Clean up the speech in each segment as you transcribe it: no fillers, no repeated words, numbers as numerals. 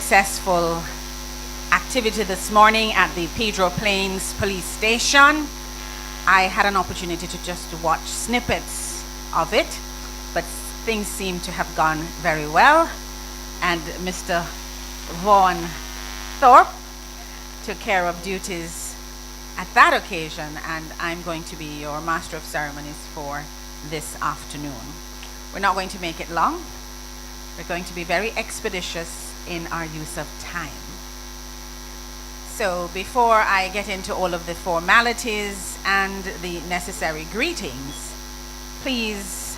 successful activity this morning at the Pedro Plains Police Station. I had an opportunity to just watch snippets of it, but things seem to have gone very well. And Mr. Vaughan Thorpe took care of duties at that occasion, and I'm going to be your master of ceremonies for this afternoon. We're not going to make it long. We're going to be very expeditious in our use of time. So before I get into all of the formalities and the necessary greetings, please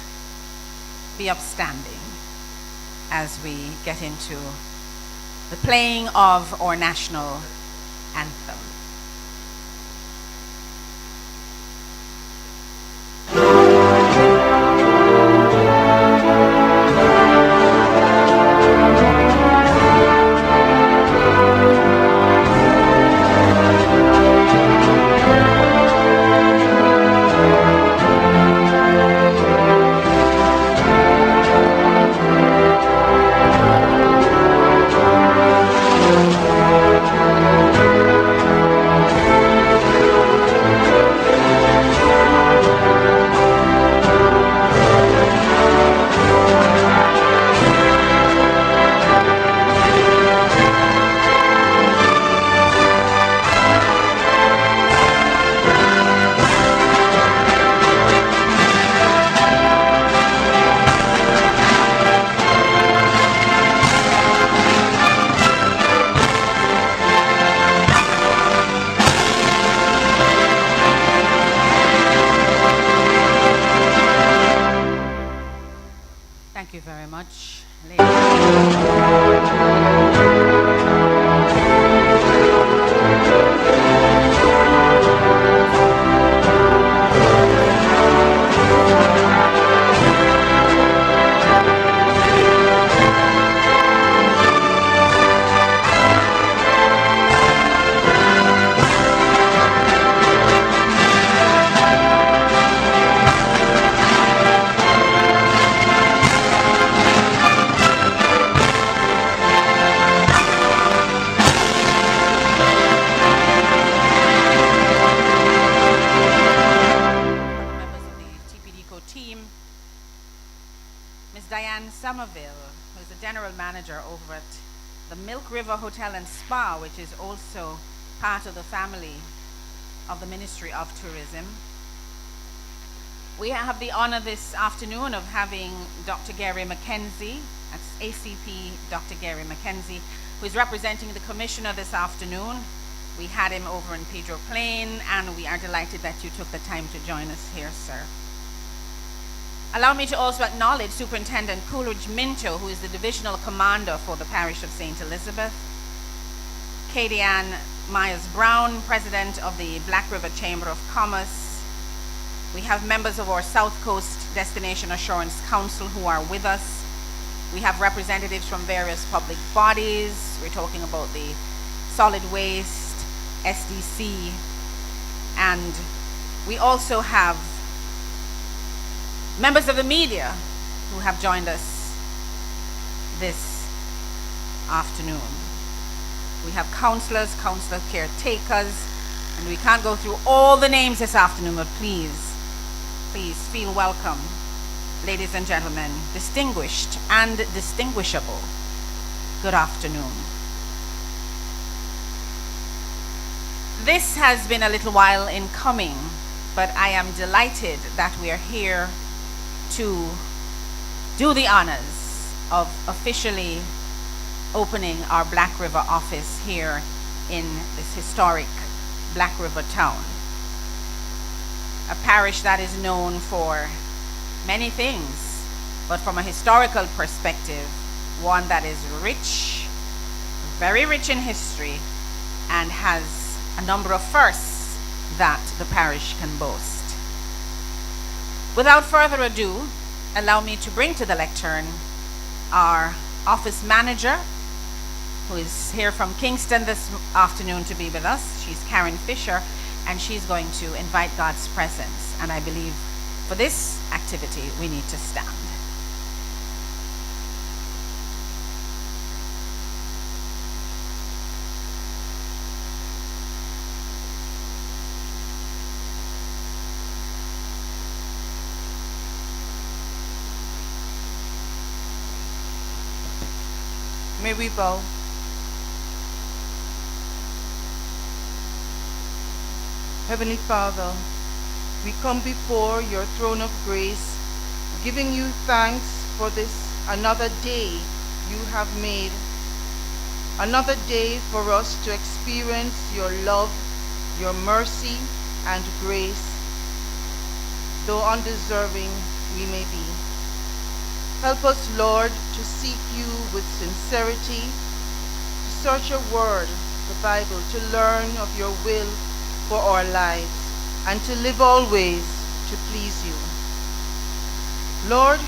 be upstanding as we get into the playing of our national anthem. Thank you very much, who's the general manager over at the Milk River Hotel and Spa, which is also part of the family of the Ministry of Tourism. We have the honor this afternoon of having Dr. Gary Mackenzie, that's ACP Dr. Gary Mackenzie, who is representing the Commissioner this afternoon. We had him over in Pedro Plain, and we are delighted that you took the time to join us here, sir. Allow me to also acknowledge Superintendent Coolidge Minto, who is the Divisional Commander for the Parish of St. Elizabeth, Katie Ann Myers-Brown, President of the Black River Chamber of Commerce. We have members of our South Coast Destination Assurance Council who are with us. We have representatives from various public bodies. We're talking about the Solid Waste, SDC, and we also have members of the media who have joined us this afternoon. We have councillors, councillor caretakers, and we can't go through all the names this afternoon, but please feel welcome, ladies and gentlemen, distinguished and distinguishable. Good afternoon. This has been a little while in coming, but I am delighted that we are here to do the honors of officially opening our Black River office here in this historic Black River town. A parish that is known for many things, but from a historical perspective, one that is rich, very rich in history, and has a number of firsts that the parish can boast. Without further ado, allow me to bring to the lectern our office manager, who is here from Kingston this afternoon to be with us. She's Karen Fisher, and she's going to invite God's presence. And I believe for this activity, we need to stand. May we bow. Heavenly Father, we come before your throne of grace, giving you thanks for this another day you have made, another day for us to experience your love, your mercy, and grace, though undeserving we may be. Help us, Lord, to seek you with sincerity, to search your word, the Bible, to learn of your will for our lives, and to live always to please you. Lord,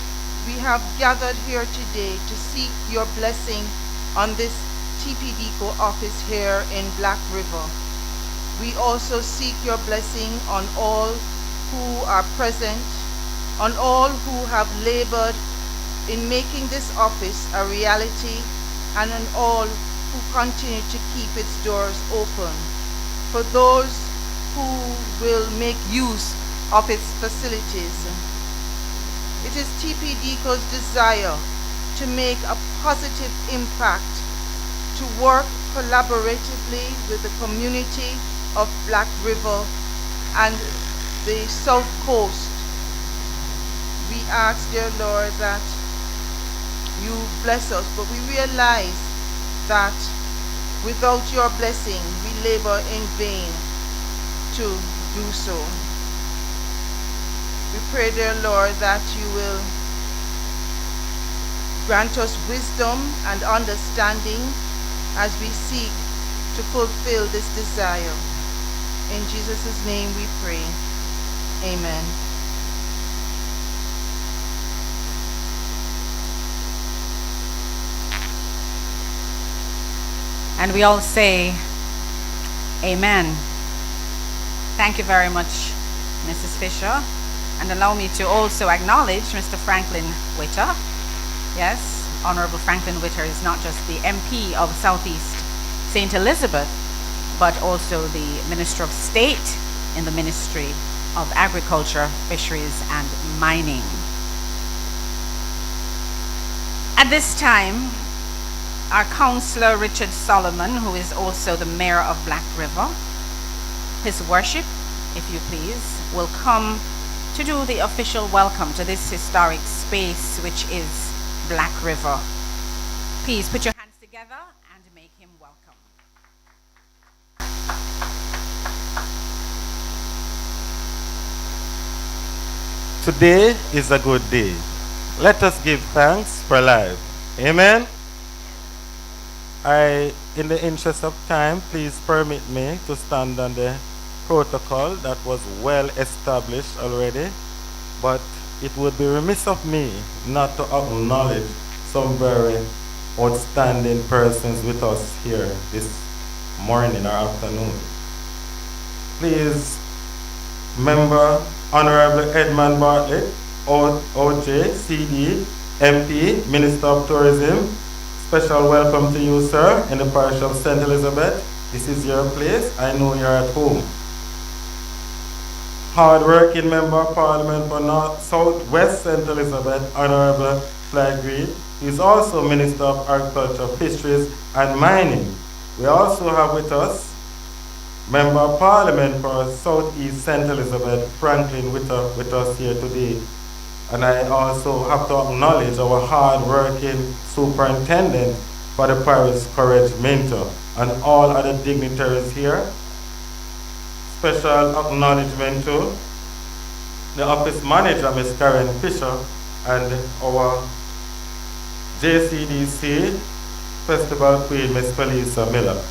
we have gathered here today to seek your blessing on this TPDCo office here in Black River. We also seek your blessing on all who are present, on all who have labored in making this office a reality, and on all who continue to keep its doors open. For those who will make use of its facilities. It is TPDCo's desire to make a positive impact, to work collaboratively with the community of Black River and the South Coast. We ask, dear Lord, that you bless us, but we realize that without your blessing, we labor in vain to do so. We pray, dear Lord, that you will grant us wisdom and understanding as we seek to fulfill this desire. In Jesus' name we pray. Amen. And we all say, Amen. Thank you very much, Mrs. Fisher. And allow me to also acknowledge Mr. Franklin Witter. Yes, Honorable Franklin Witter is not just the MP of Southeast St. Elizabeth, but also the Minister of State in the Ministry of Agriculture, Fisheries, and Mining. At this time, our Councillor Richard Solomon, who is also the Mayor of Black River, His Worship, if you please, will come to do the official welcome to this historic space, which is Black River. Please put your hands together and make him welcome. Today is a good day. Let us give thanks for life. Amen. In the interest of time, please permit me to stand on the protocol that was well established already, but it would be remiss of me not to acknowledge some very outstanding persons with us here this morning or afternoon. Please, Member Honorable Edmund Bartlett, OJ, CD, MP, Minister of Tourism. Special welcome to you, sir, in the parish of St. Elizabeth. This is your place. I know you're at home. Hard-working Member of Parliament for North South West St. Elizabeth, Honorable Clyde Green, who is also Minister of Agriculture, Fisheries and Mining. We also have with us Member of Parliament for Southeast St. Elizabeth, Franklin Witter, with us here today. And I also have to acknowledge our hard-working superintendent for the parish, Courage Minto, and all other dignitaries here. Special acknowledgement to the office manager, Ms. Karen Fisher, and our JCDC Festival Queen, Ms. Felisa Miller.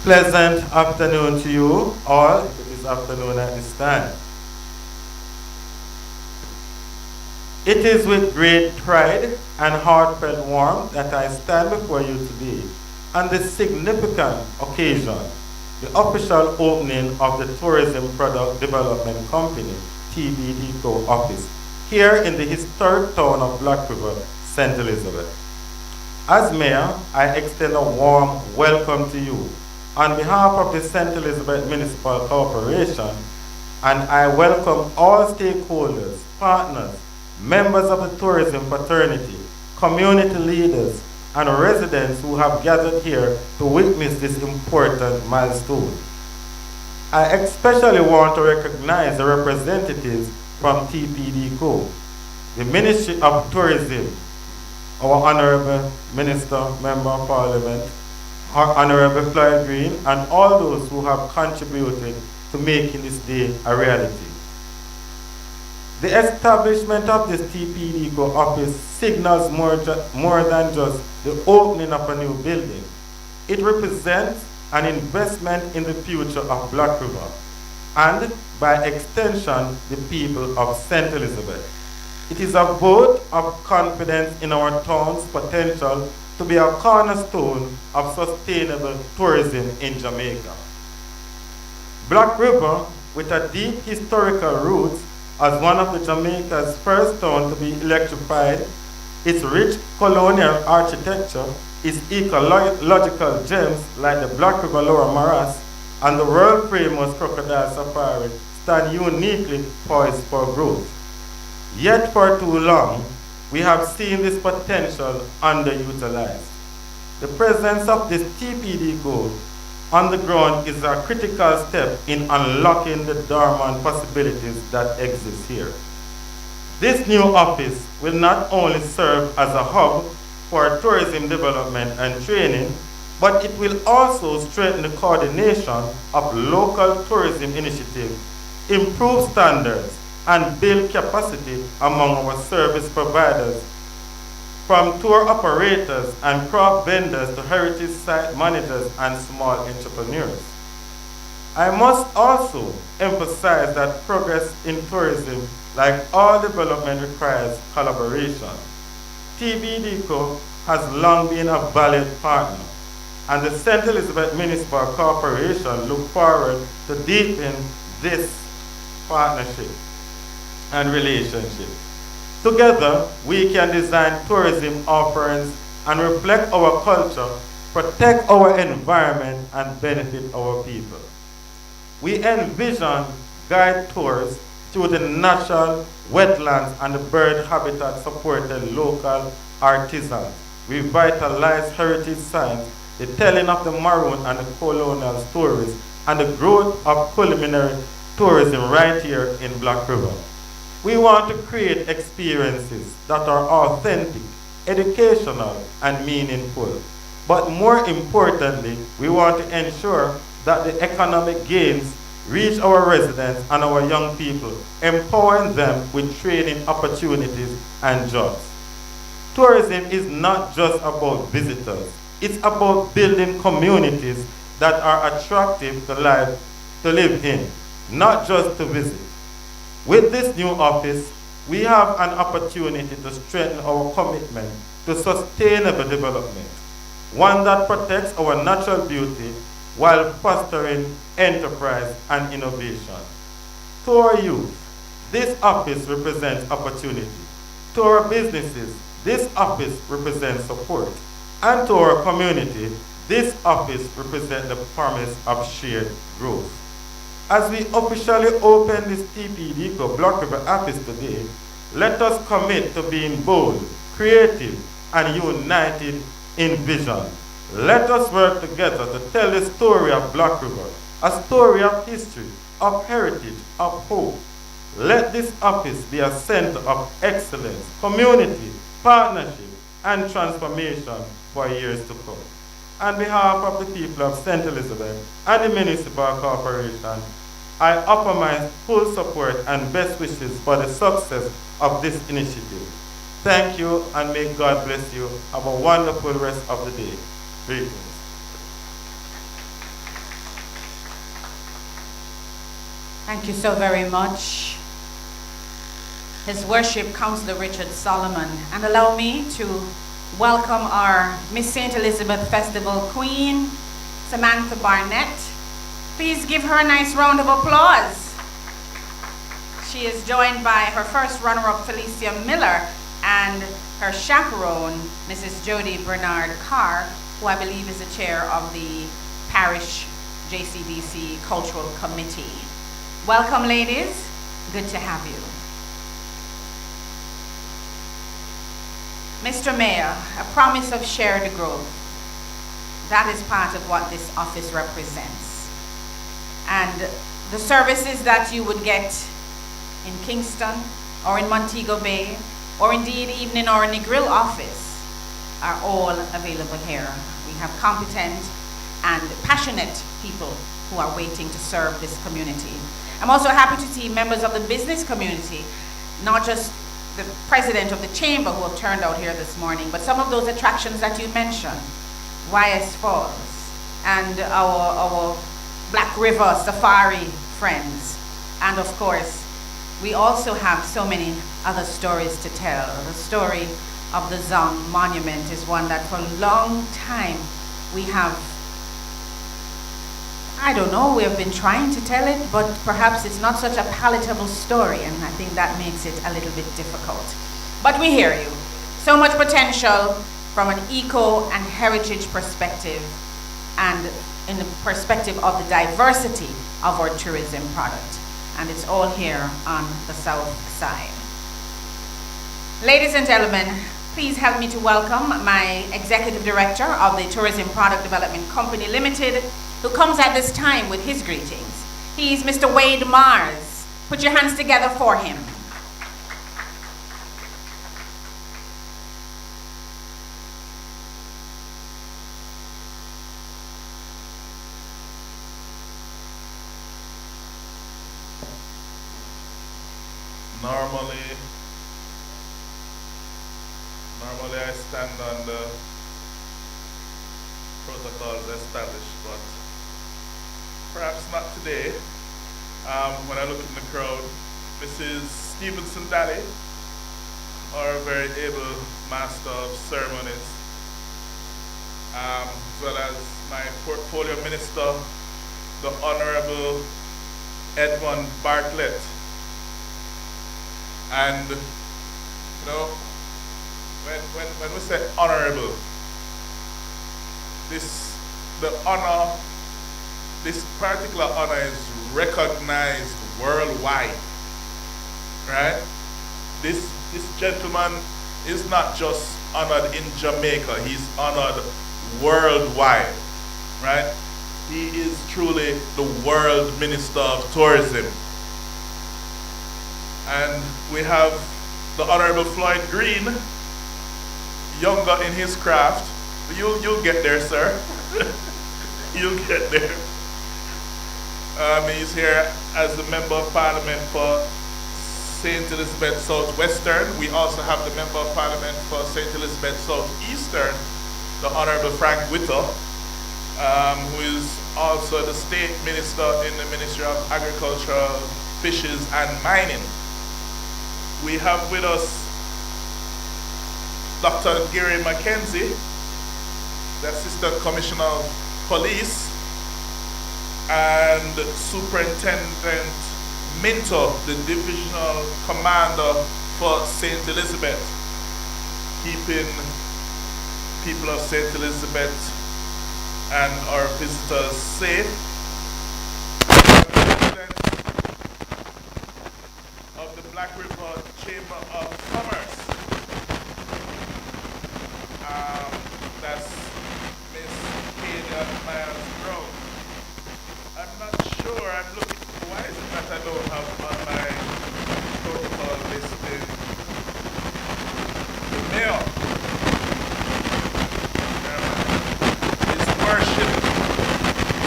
Pleasant afternoon to you all. It is afternoon at this time. It is with great pride and heartfelt warmth that I stand before you today on this significant occasion, the official opening of the Tourism Product Development Company, TPDCo office, here in the historic town of Black River, St. Elizabeth. As Mayor, I extend a warm welcome to you on behalf of the St. Elizabeth Municipal Corporation, and I welcome all stakeholders, partners, members of the tourism fraternity, community leaders, and residents who have gathered here to witness this important milestone. I especially want to recognize the representatives from TPDCo, the Ministry of Tourism, our Honorable Minister, Member of Parliament, our Honorable Floyd Green, and all those who have contributed to making this day a reality. The establishment of this TPDCo office signals more than just the opening of a new building. It represents an investment in the future of Black River and, by extension, the people of St. Elizabeth. It is a vote of confidence in our town's potential to be a cornerstone of sustainable tourism in Jamaica. Black River, with a deep historical roots as one of the Jamaica's first towns to be electrified, its rich colonial architecture, its ecological gems like the Black River Lower Morass and the world-famous Crocodile Safari stand uniquely poised for growth. Yet for too long, we have seen this potential underutilized. The presence of this TPDCo on the ground is a critical step in unlocking the dormant possibilities that exist here. This new office will not only serve as a hub for tourism development and training, but it will also strengthen the coordination of local tourism initiatives, improve standards, and build capacity among our service providers, from tour operators and craft vendors to heritage site managers and small entrepreneurs. I must also emphasize that progress in tourism, like all development, requires collaboration. TPDCo has long been a valued partner, and the St. Elizabeth Municipal Corporation look forward to deepen this partnership and relationship. Together, we can design tourism offerings and reflect our culture, protect our environment, and benefit our people. We envision guide tours through the natural wetlands and the bird habitat supported local artisans, revitalize heritage sites, the telling of the maroon and the colonial stories, and the growth of culinary tourism right here in Black River. We want to create experiences that are authentic, educational, and meaningful. But more importantly, we want to ensure that the economic gains reach our residents and our young people, empowering them with training opportunities and jobs. Tourism is not just about visitors. It's about building communities that are attractive to live in, not just to visit. With this new office, we have an opportunity to strengthen our commitment to sustainable development, one that protects our natural beauty while fostering enterprise and innovation. To our youth, this office represents opportunity. To our businesses, this office represents support. And to our community, this office represents the promise of shared growth. As we officially open this TPDCo Black River office today, let us commit to being bold, creative, and united in vision. Let us work together to tell the story of Black River, a story of history, of heritage, of hope. Let this office be a center of excellence, community, partnership, and transformation for years to come. On behalf of the people of St. Elizabeth and the Municipal Corporation, I offer my full support and best wishes for the success of this initiative. Thank you, and may God bless you. Have a wonderful rest of the day. Greetings. Thank you so very much, His Worship Councillor Richard Solomon. And allow me to welcome our Miss St. Elizabeth Festival Queen, Samantha Barnett. Please give her a nice round of applause. She is joined by her first runner-up, Felicia Miller, and her chaperone, Mrs. Jody Bernard Carr, who I believe is the chair of the Parish JCDC Cultural Committee. Welcome, ladies. Good to have you. Mr. Mayor, a promise of shared growth. That is part of what this office represents. And the services that you would get in Kingston or in Montego Bay, or indeed even in our Negril office, are all available here. We have competent and passionate people who are waiting to serve this community. I'm also happy to see members of the business community, not just the president of the chamber who have turned out here this morning, but some of those attractions that you mentioned, YS Falls, and our Black River Safari friends. And of course, we also have so many other stories to tell. The story of the Zong Monument is one that for a long time we have, I don't know, we have been trying to tell it, but perhaps it's not such a palatable story, and I think that makes it a little bit difficult. But we hear you. So much potential from an eco and heritage perspective, and in the perspective of the diversity of our tourism product. And it's all here on the south side. Ladies and gentlemen, please help me to welcome my Executive Director of the Tourism Product Development Company Limited, who comes at this time with his greetings. He's Mr. Wade Mars. Put your hands together for him. Normally I stand on the protocols established, but perhaps not today. When I look in the crowd, Mrs. Stevenson Daly, our very able master of ceremonies, as well as my portfolio minister, the Honorable Edmund Bartlett. And you know, when we say honorable, this particular honor is recognized worldwide, right? This gentleman is not just honored in Jamaica, he's honored worldwide, right? He is truly the world minister of tourism. And we have the Honorable Floyd Green, younger in his craft. You'll get there, sir. You'll get there. He's here as the Member of Parliament for St. Elizabeth Southwestern. We also have the Member of Parliament for St. Elizabeth Southeastern, the Honorable Frank Whittle, who is also the State Minister in the Ministry of Agriculture, Fishes and Mining. We have with us Dr. Gary Mackenzie, the Assistant Commissioner of Police, and Superintendent Minto, the Divisional Commander for St. Elizabeth, keeping people of St. Elizabeth and our visitors safe. Of the Black River Chamber of Commerce. That's Miss Kadia Myers Brown. I'm not sure, I'm looking, why is it that I don't have on my protocol listed the mayor? His Worship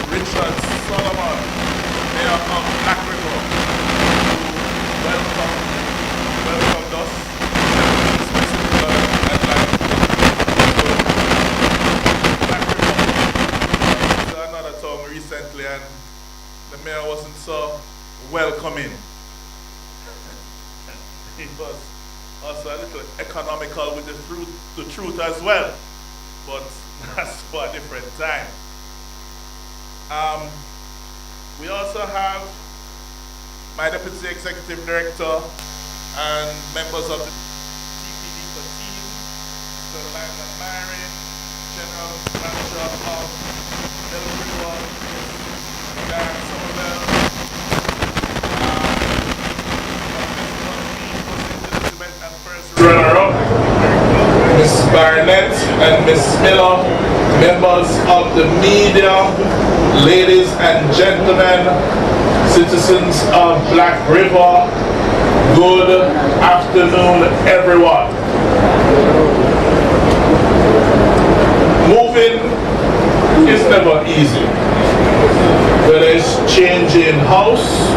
Richard Solomon, Mayor of Black River. Welcomed us. To another town recently, and the mayor wasn't so welcoming. He was also a little economical with the truth as well, but that's for a different time. We also have my Deputy Executive Director and members of the TPDCo team, Mr. Lyman Myrie, General Manager of Delaware, Dan Somerville, Elizabeth and First Runner-up, Barnett and Miss Miller, members of the media, ladies and gentlemen, citizens of Black River, good afternoon, everyone. Moving is never easy. Whether it's changing house,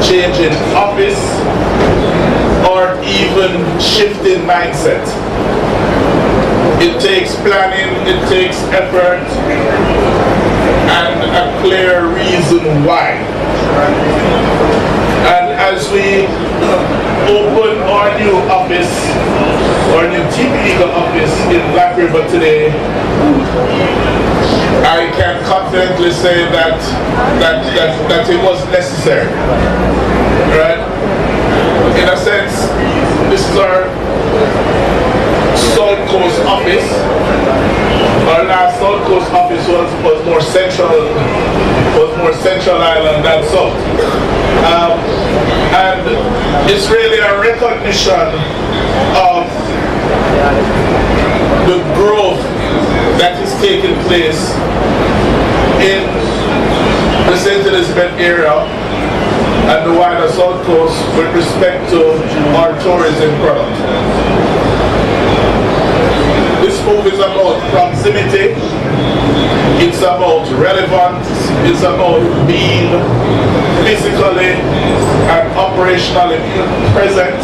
changing office, or even shifting mindset. It takes planning, it takes effort, and a clear reason why. And as we open our new office, our new TPDCo office in Black River today, I can confidently say that it was necessary, right? In a sense, this is our South Coast office. Our last South Coast office was more central island than south. And it's really a recognition of the growth that is taking place in the St. Elizabeth area and the wider South Coast with respect to our tourism product. This move is about proximity, it's about relevance, it's about being physically and operationally present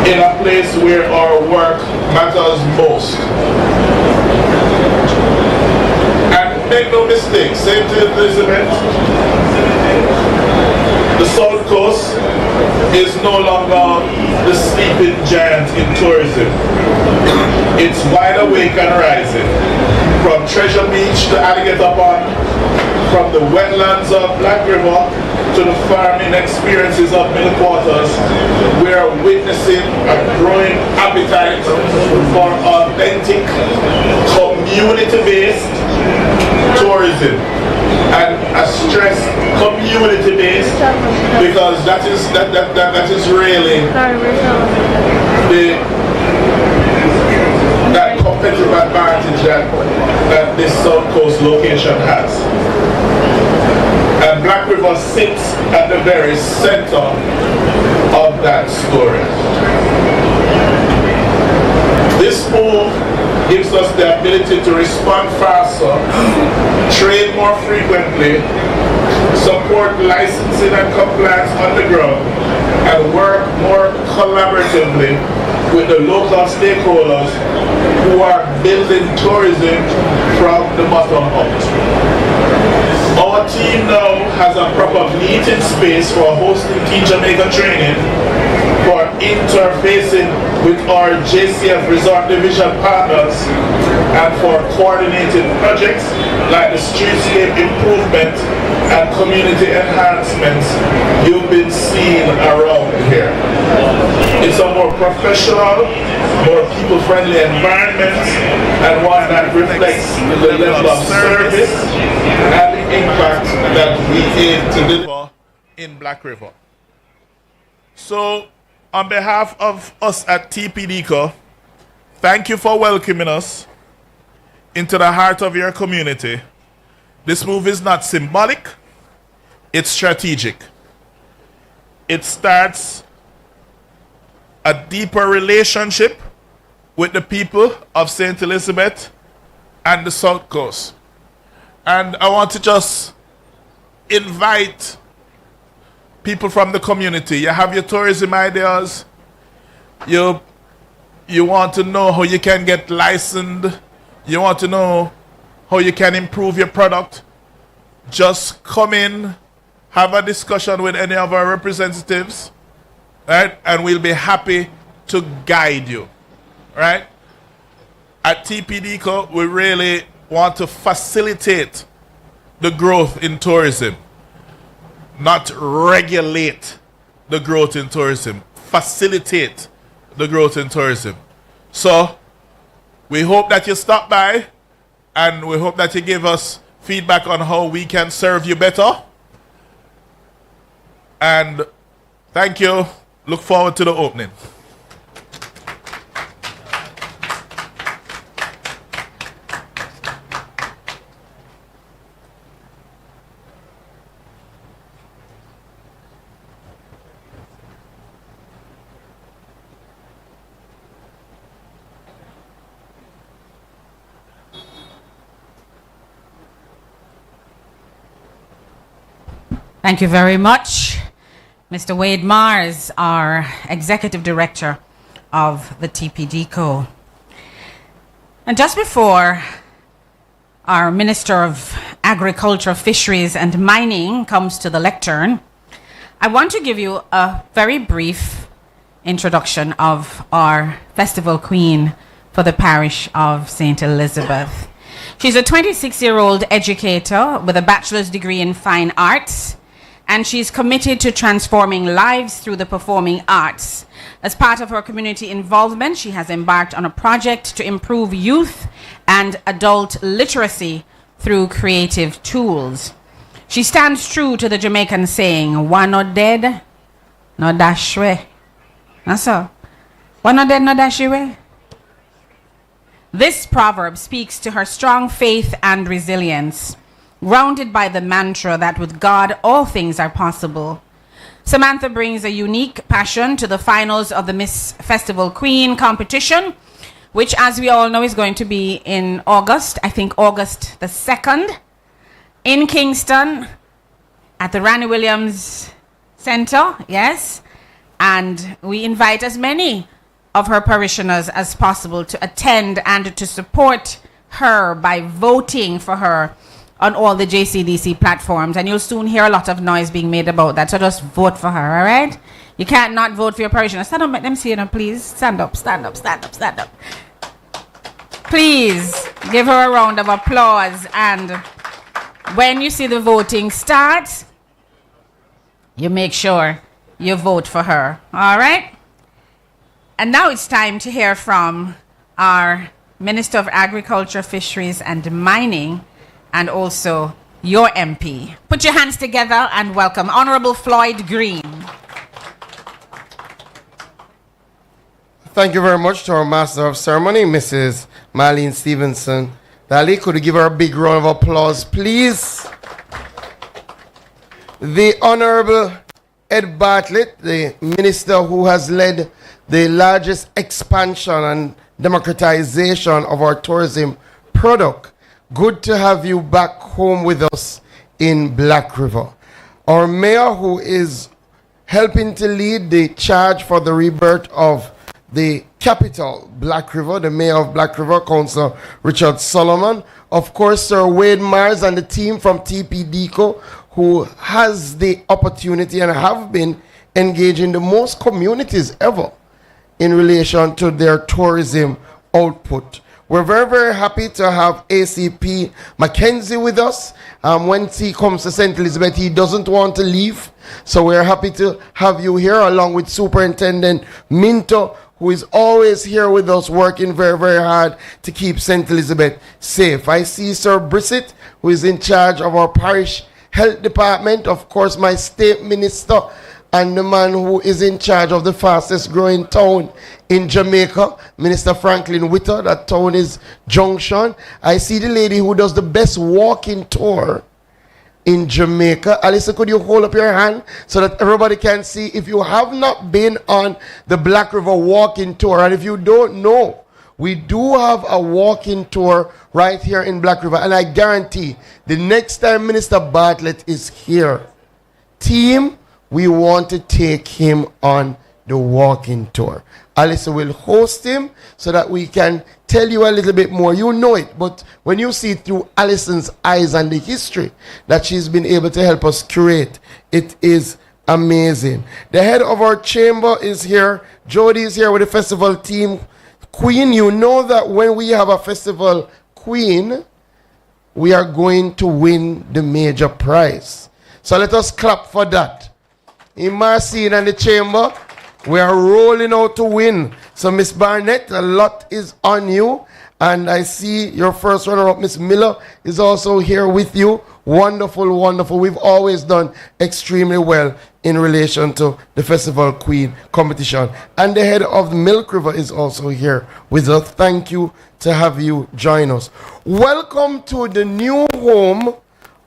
in a place where our work matters most. And make no mistake, St. Elizabeth, the South Coast is no longer the sleeping giant in tourism. It's wide awake and rising. From Treasure Beach to Alligator Pond, from the wetlands of Black River to the farming experiences of Middle Quarters, we are witnessing a growing appetite for authentic, community-based tourism. And a stress community-based, because that is really that competitive advantage that this South Coast location has. And Black River sits at the very center of that story. This move gives us the ability to respond faster, train more frequently, support licensing and compliance on the ground, and work more collaboratively with the local stakeholders who are building tourism from the bottom up. Our team now has a proper meeting space for hosting Teach Jamaica training, for interfacing with our JCF Resort Division partners, and for coordinating projects like the streetscape improvement and community enhancements you've been seeing around here. It's a more professional, more people-friendly environment, and one that reflects the level of service and the impact that we aim to deliver in Black River. So, on behalf of us at TPDCo, thank you for welcoming us into the heart of your community. This move is not symbolic, it's strategic. It starts a deeper relationship with the people of St. Elizabeth and the South Coast. And I want to just invite people from the community. You have your tourism ideas. You want to know how you can get licensed. You want to know how you can improve your product. Just come in, have a discussion with any of our representatives, right? And we'll be happy to guide you, right? At TPDCo, we really want to facilitate the growth in tourism, not regulate the growth in tourism, facilitate the growth in tourism. So we hope that you stop by, and we hope that you give us feedback on how we can serve you better. And thank you. Look forward to the opening. Thank you very much, Mr. Wade Mars, our Executive Director of the TPDCo. And just before our Minister of Agriculture, Fisheries and Mining comes to the lectern, I want to give you a very brief introduction of our Festival Queen for the parish of St. Elizabeth. She's a 26-year-old educator with a bachelor's degree in fine arts, and she's committed to transforming lives through the performing arts. As part of her community involvement, she has embarked on a project to improve youth and adult literacy through creative tools. She stands true to the Jamaican saying, "One not dead, no dash way." That's all. One not dead, no dash way. This proverb speaks to her strong faith and resilience, grounded by the mantra that with God all things are possible. Samantha brings a unique passion to the finals of the Miss Festival Queen competition, which, as we all know, is going to be in August, I think August the 2nd, in Kingston at the Ranny Williams Center, yes. And we invite as many of her parishioners as possible to attend and to support her by voting for her on all the JCDC platforms. And you'll soon hear a lot of noise being made about that, so just vote for her, all right? You can't not vote for your parishioners. Stand up, let them see you now, please. Stand up, stand up, stand up, stand up. Please give her a round of applause. And when you see the voting start, you make sure you vote for her, all right? And now it's time to hear from our Minister of Agriculture, Fisheries and Mining, and also your MP. Put your hands together and welcome Honorable Floyd Green. Thank you very much to our Master of Ceremony, Mrs. Marlene Stevenson. Dali, could you give her a big round of applause, please? The Honorable Ed Bartlett, the Minister who has led the largest expansion and democratization of our tourism product. Good to have you back home with us in Black River. Our mayor, who is helping to lead the charge for the rebirth of the capital, Black River, the mayor of Black River, Councillor Richard Solomon. Of course, Sir Wade Mars and the team from TPDCo, who has the opportunity and have been engaging the most communities ever in relation to their tourism output. We're very, very happy to have ACP Mackenzie with us. When he comes to St. Elizabeth, he doesn't want to leave. So we're happy to have you here, along with Superintendent Minto, who is always here with us, working very, very hard to keep St. Elizabeth safe. I see Sir Brissett, who is in charge of our parish health department. Of course, my state minister, and the man who is in charge of the fastest growing town in Jamaica, Minister Franklin Witter. That town is Junction. I see the lady who does the best walking tour in Jamaica. Alyssa, could you hold up your hand so that everybody can see? If you have not been on the Black River walking tour, and if you don't know, we do have a walking tour right here in Black River, and I guarantee the next time Minister Bartlett is here, team, we want to take him on the walking tour. Alyssa will host him so that we can tell you a little bit more. You know it, but when you see through Allison's eyes and the history that she's been able to help us curate, it is amazing. The head of our chamber is here. Jody is here with the festival team. Queen, you know that when we have a festival queen, we are going to win the major prize. So let us clap for that. In Marcine and the chamber, we are rolling out to win. So Miss Barnett, a lot is on you. And I see your first runner-up, Miss Miller, is also here with you. Wonderful, wonderful. We've always done extremely well in relation to the Festival Queen competition. And the head of the Milk River is also here with us. Thank you to have you join us. Welcome to the new home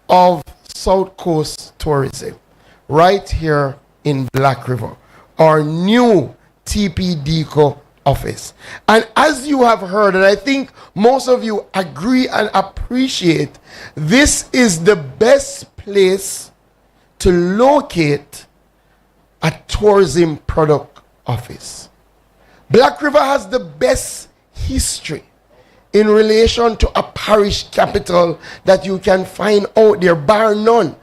of South Coast Tourism, right here in Black River, our new TPDCo office. And as you have heard, and I think most of you agree and appreciate, this is the best place to locate a tourism product office. Black River has the best history in relation to a parish capital that you can find out there, bar none.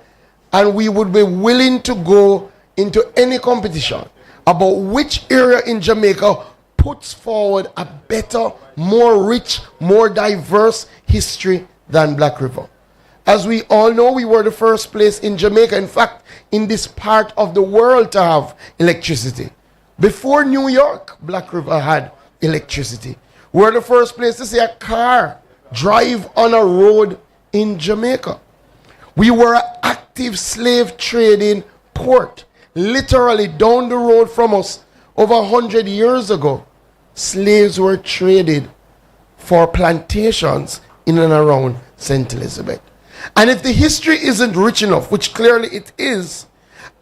And we would be willing to go into any competition about which area in Jamaica puts forward a better, more rich, more diverse history than Black River. As we all know, we were the first place in Jamaica, in fact, in this part of the world to have electricity. Before New York, Black River had electricity. We were the first place to see a car drive on a road in Jamaica. We were an active slave trading port. Literally down the road from us, over 100 years ago, slaves were traded for plantations in and around St. Elizabeth. And if the history isn't rich enough, which clearly it is,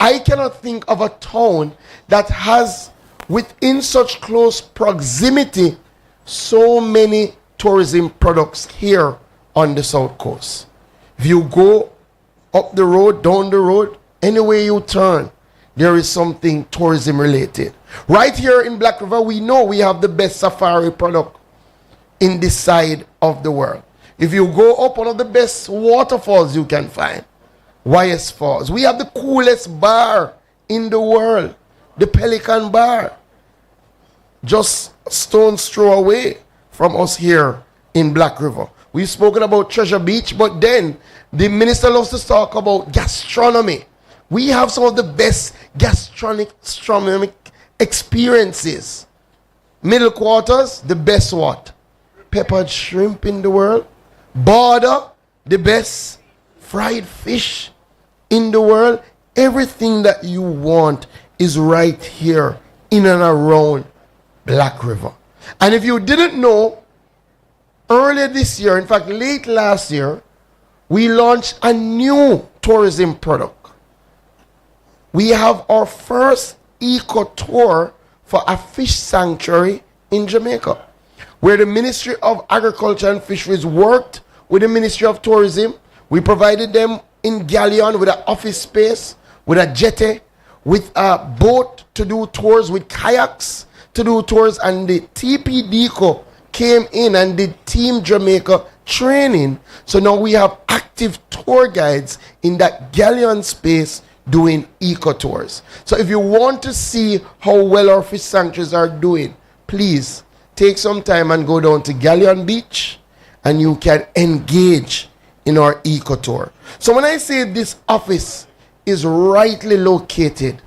I cannot think of a town that has within such close proximity so many tourism products here on the South Coast. If you go up the road, down the road, anywhere you turn, there is something tourism related. Right here in Black River, we know we have the best safari product in this side of the world. If you go up, one of the best waterfalls you can find, YS Falls. We have the coolest bar in the world, the Pelican Bar, just a stone's throw away from us here in Black River. We've spoken about Treasure Beach, but then the minister loves to talk about gastronomy. We have some of the best gastronomic experiences. Middle Quarters, the best what? Peppered shrimp in the world. Border, the best fried fish in the world. Everything that you want is right here in and around Black River. And if you didn't know, earlier this year, in fact late last year, we launched a new tourism product. We have our first eco tour for a fish sanctuary in Jamaica, where the Ministry of Agriculture and Fisheries worked with the Ministry of Tourism. We provided them in galleon with an office space, with a jetty, with a boat to do tours, with kayaks to do tours, and the TPDCo came in and did Team Jamaica training. So now we have active tour guides in that galleon space doing eco tours. So if you want to see how well our fish sanctuaries are doing, please take some time and go down to Galleon Beach and you can engage in our eco tour. So when I say this office is rightly located,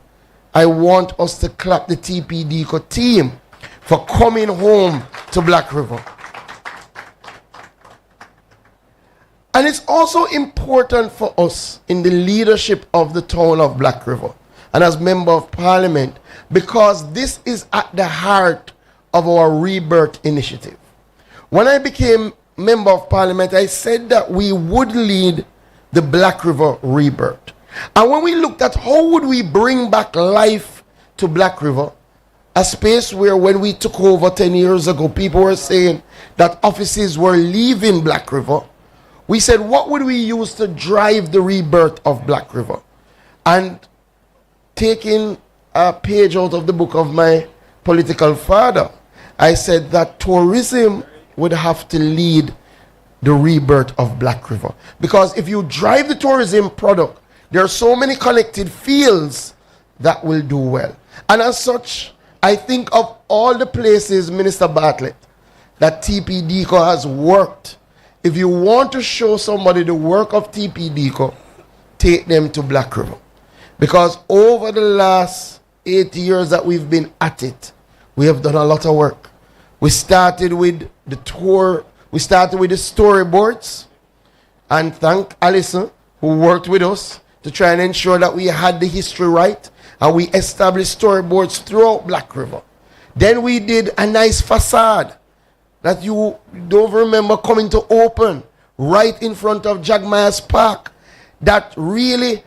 I want us to clap the TPDCo team for coming home to Black River. And it's also important for us in the leadership of the town of Black River and as Member of Parliament, because this is at the heart of our Rebirth initiative. When I became Member of Parliament, I said that we would lead the Black River Rebirth. And when we looked at how would we bring back life to Black River, a space where when we took over 10 years ago, people were saying that offices were leaving Black River, we said, what would we use to drive the rebirth of Black River? And taking a page out of the book of my political father, I said that tourism would have to lead the rebirth of Black River. Because if you drive the tourism product, there are so many connected fields that will do well. And as such, I think of all the places, Minister Bartlett, that TPDCo has worked. If you want to show somebody the work of TPDCo, take them to Black River. Because over the last 8 years that we've been at it, we have done a lot of work. We started with the tour, we started with the storyboards, and thank Alison, who worked with us to try and ensure that we had the history right, and we established storyboards throughout Black River. Then we did a nice facade that you don't remember coming to open right in front of Jagmeyer's Park that really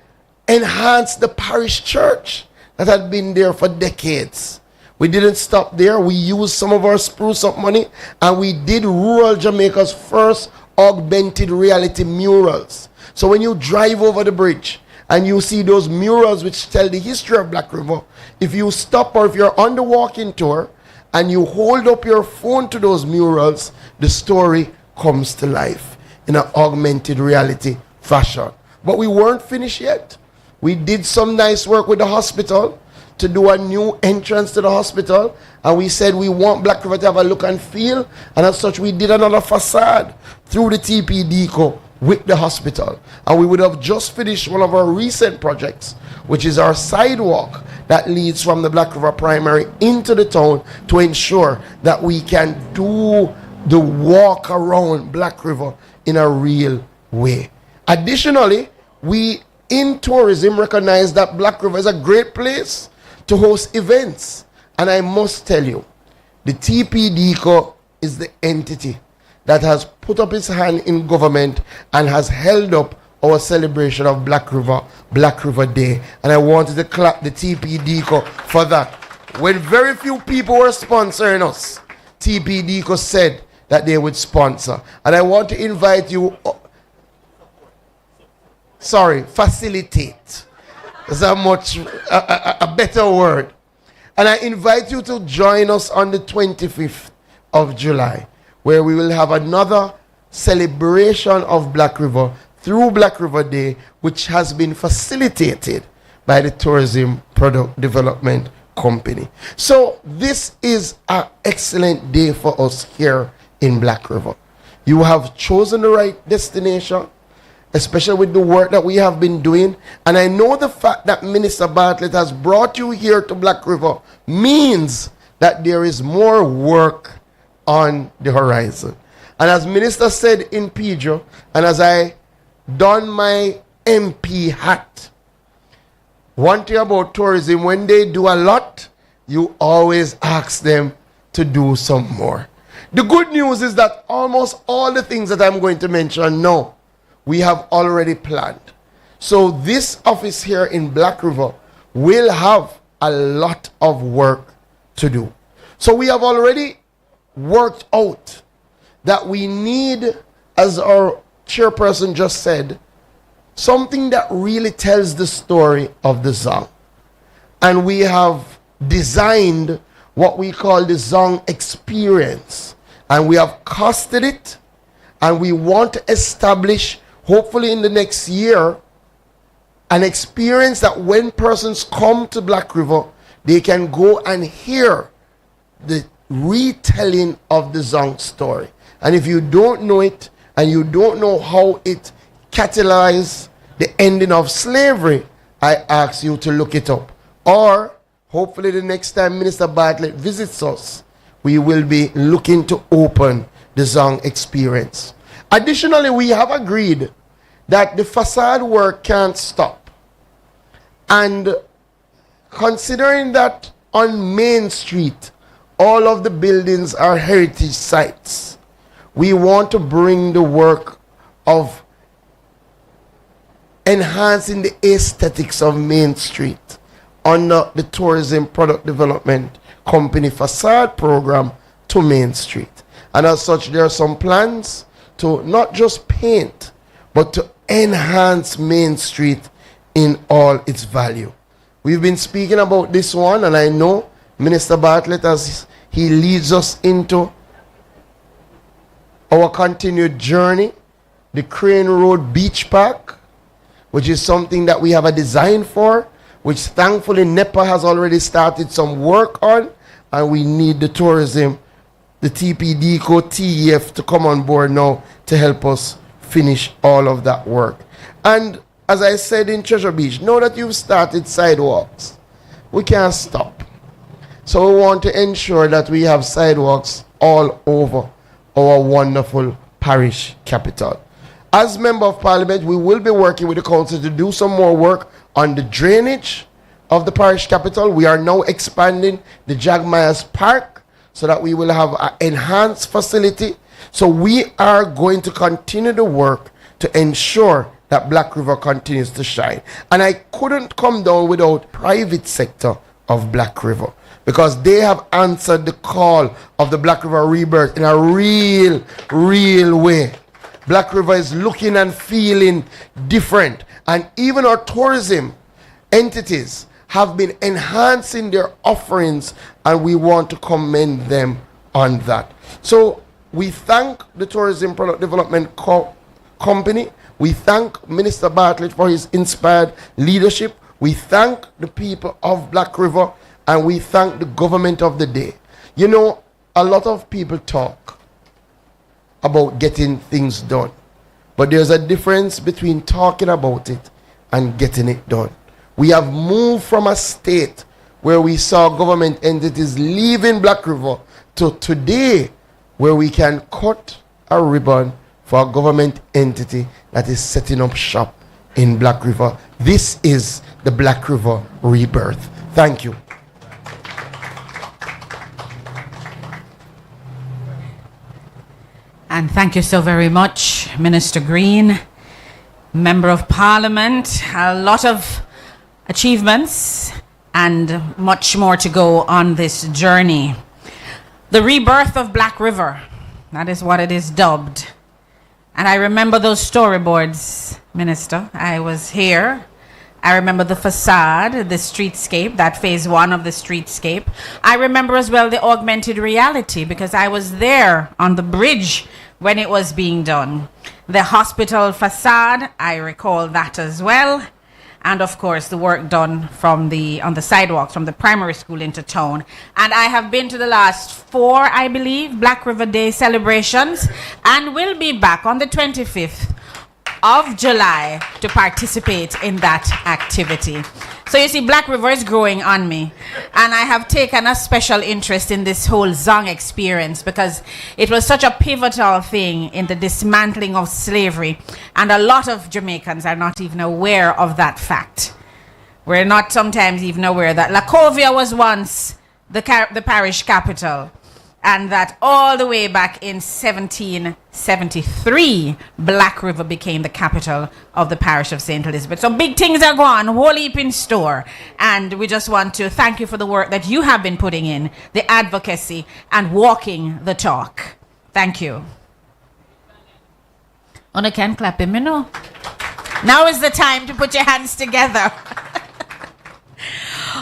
enhanced the parish church that had been there for decades. We didn't stop there. We used some of our spruce up money and we did rural Jamaica's first augmented reality murals. So when you drive over the bridge and you see those murals which tell the history of Black River, if you stop or if you're on the walking tour and you hold up your phone to those murals, the story comes to life in an augmented reality fashion. But we weren't finished yet. We did some nice work with the hospital to do a new entrance to the hospital, and we said we want Black River to have a look and feel, and as such we did another facade through the TPDCo with the hospital. And we would have just finished one of our recent projects, which is our sidewalk that leads from the Black River Primary into the town to ensure that we can do the walk around Black River in a real way. Additionally, we in tourism recognize that Black River is a great place to host events. And I must tell you, the TPDCo is the entity that has put up its hand in government and has held up our celebration of Black River Day. And I wanted to clap the TPDCo for that. When very few people were sponsoring us, TPDCo said that they would sponsor. And I want to invite you, facilitate. Is a better word. And I invite you to join us on the 25th of July, where we will have another celebration of Black River through Black River Day, which has been facilitated by the Tourism Product Development Company. So this is an excellent day for us here in Black River. You have chosen the right destination, especially with the work that we have been doing. And I know the fact that Minister Bartlett has brought you here to Black River means that there is more work on the horizon. And as Minister said in Pedro, and as I don my MP hat, one thing about tourism, when they do a lot, you always ask them to do some more. The good news is that almost all the things that I'm going to mention now, we have already planned. So this office here in Black River will have a lot of work to do. So we have already worked out that we need, as our chairperson just said, something that really tells the story of the Zong. And we have designed what we call the Zong experience. And we have costed it, and we want to establish, hopefully in the next year, an experience that when persons come to Black River, they can go and hear the retelling of the Zong story. And if you don't know it, and you don't know how it catalyzed the ending of slavery, I ask you to look it up. Or, hopefully the next time Minister Bartlett visits us, we will be looking to open the Zong experience. Additionally, we have agreed that the facade work can't stop. And considering that on Main Street, all of the buildings are heritage sites, we want to bring the work of enhancing the aesthetics of Main Street under the Tourism Product Development Company facade program to Main Street. And as such, there are some plans to not just paint, but to enhance Main Street in all its value. We've been speaking about this one, and I know Minister Bartlett, as he leads us into our continued journey, the Crane Road Beach Park, which is something that we have a design for, which thankfully NEPA has already started some work on, and we need the tourism, the TPDCo, TEF to come on board now to help us finish all of that work. And as I said in Treasure Beach, now that you've started sidewalks, we can't stop. So we want to ensure that we have sidewalks all over our wonderful parish capital. As Member of Parliament, we will be working with the council to do some more work on the drainage of the parish capital. We are now expanding the Jack Myers Park so that we will have an enhanced facility. So we are going to continue the work to ensure that Black River continues to shine. And I couldn't come down without private sector of Black River, because they have answered the call of the Black River rebirth in a real way. Black River is looking and feeling different. And even our tourism entities have been enhancing their offerings, and we want to commend them on that. So we thank the Tourism Product Development Company. We thank Minister Bartlett for his inspired leadership. We thank the people of Black River, and we thank the government of the day. You know, a lot of people talk about getting things done, but there's a difference between talking about it and getting it done. We have moved from a state where we saw government entities leaving Black River to today where we can cut a ribbon for a government entity that is setting up shop in Black River. This is the Black River rebirth. Thank you. And thank you so very much, Minister Green, Member of Parliament. A lot of achievements and much more to go on this journey. The rebirth of Black River, that is what it is dubbed. And I remember those storyboards, Minister. I was here. I remember the facade, the streetscape, that phase one of the streetscape. I remember as well the augmented reality because I was there on the bridge when it was being done. The hospital facade, I recall that as well. And of course, the work done on the sidewalks from the primary school into town. And I have been to the last 4, I believe, Black River Day celebrations, and will be back on the 25th of July to participate in that activity. So you see, Black River is growing on me, and I have taken a special interest in this whole Zong experience because it was such a pivotal thing in the dismantling of slavery, and a lot of Jamaicans are not even aware of that fact. We're not sometimes even aware that Lacovia was once the parish capital, and that all the way back in 1773, Black River became the capital of the parish of St. Elizabeth. So big things are going, whole heap in store. And we just want to thank you for the work that you have been putting in, the advocacy, and walking the talk. Thank you. On a can clap him, you know. Now is the time to put your hands together.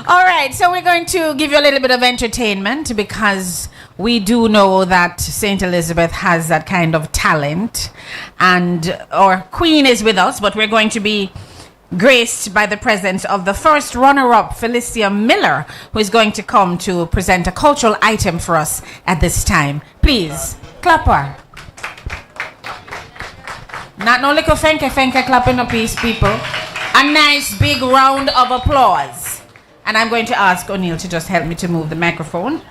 All right, so we're going to give you a little bit of entertainment because we do know that St. Elizabeth has that kind of talent, and our queen is with us, but we're going to be graced by the presence of the first runner-up, Felicia Miller, who is going to come to present a cultural item for us at this time. Please, clap her. Not no little fenke clapping a piece, people. A nice big round of applause. And I'm going to ask O'Neill to just help me to move the microphone.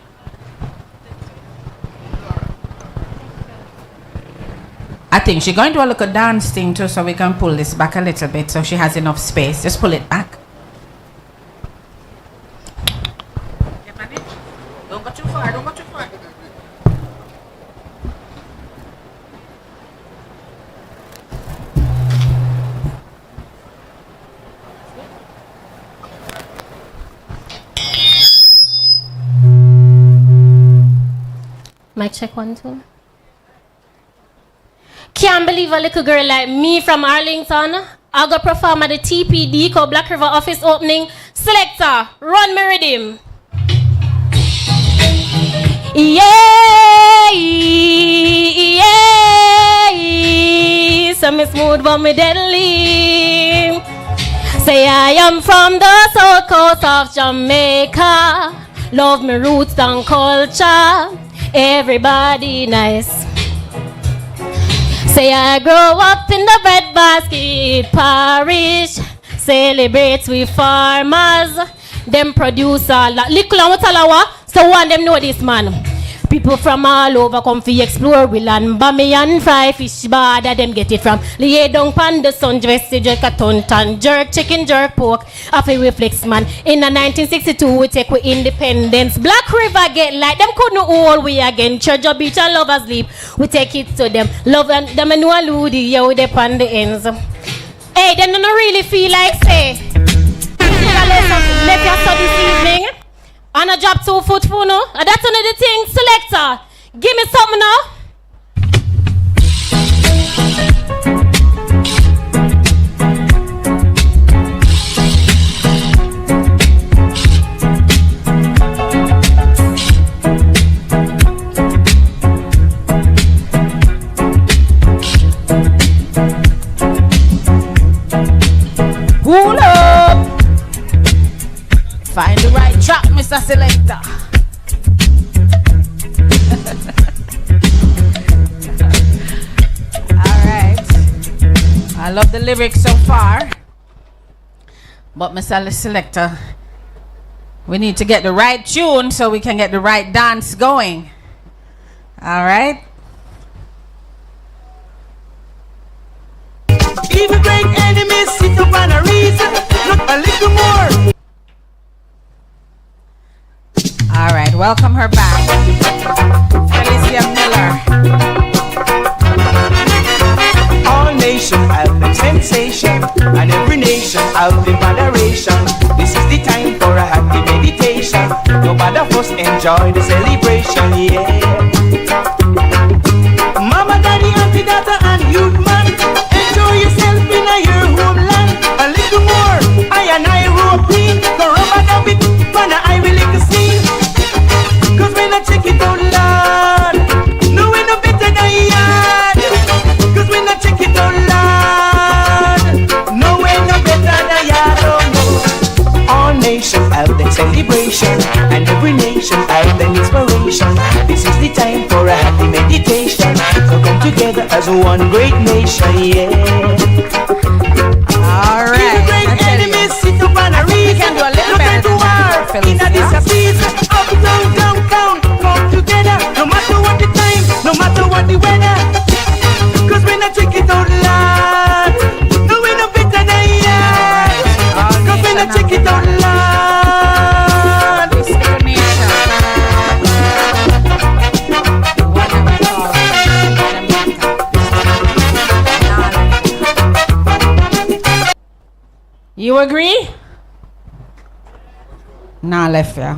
I think she's going to do a little dance thing too, so we can pull this back a little bit so she has enough space. Just pull it back. Don't go too far, don't go too far. Mic check 1, 2. Can't believe a little girl like me from Arlington. I go perform at the TPDCo Black River office opening. Selector, run me rhythm. Yeah, yeah. So me smooth but me deadly. Say I am from the south coast of Jamaica. Love me roots and culture. Everybody nice. Say I grow up in the breadbasket parish. Celebrates with farmers. Them produce a lot. Little and Watalawa. So one them know this man. People from all over come fi explore. We land bammy and fry fish bar that them get it from. Lay down pan the sun dressed jerk a ton jerk chicken jerk pork. After we flex man. In the 1962 we take we independence. Black River get like them couldn't hold we again. Church of beach and lovers sleep. We take it to them. Love and them and know ludi yo they pan the ends. Hey, they don't really feel like say. Let us study this evening. And I drop 2 foot for no. And that's another thing. Selector, give me something now. Cool up. Find the right track, Mr. Selector. All right. I love the lyrics so far. But Mr. Selector, we need to get the right tune so we can get the right dance going. All right. Even great enemies sit up on a reason. Look a little more. All right, welcome her back. Felicia Miller. All nations have the sensation, and every nation have the moderation. This is the time for a happy meditation. Nobody of us enjoy the celebration, yeah. Mama, daddy, auntie, daughter, and youth man, enjoy yourself in your homeland. A little more, I rope in. So rubber dub it, man, I will lick a scene. Cause when I check it out loud, no way no better than yard. Cause when I check it out loud, no way no better than yard. Oh no. All nations have their celebration, and every nation have their inspiration. This is the time for a happy meditation. So come together as one great nation, yeah. All right. Great enemies sit up on a reason. can do a little better than that, Felicia. In a season, up, down, downtown, come together. No matter what the time, no matter what the weather. Cause when I check it out loud, no way no better than yard. Cause when I check it out loud, you agree? Nah, left ya.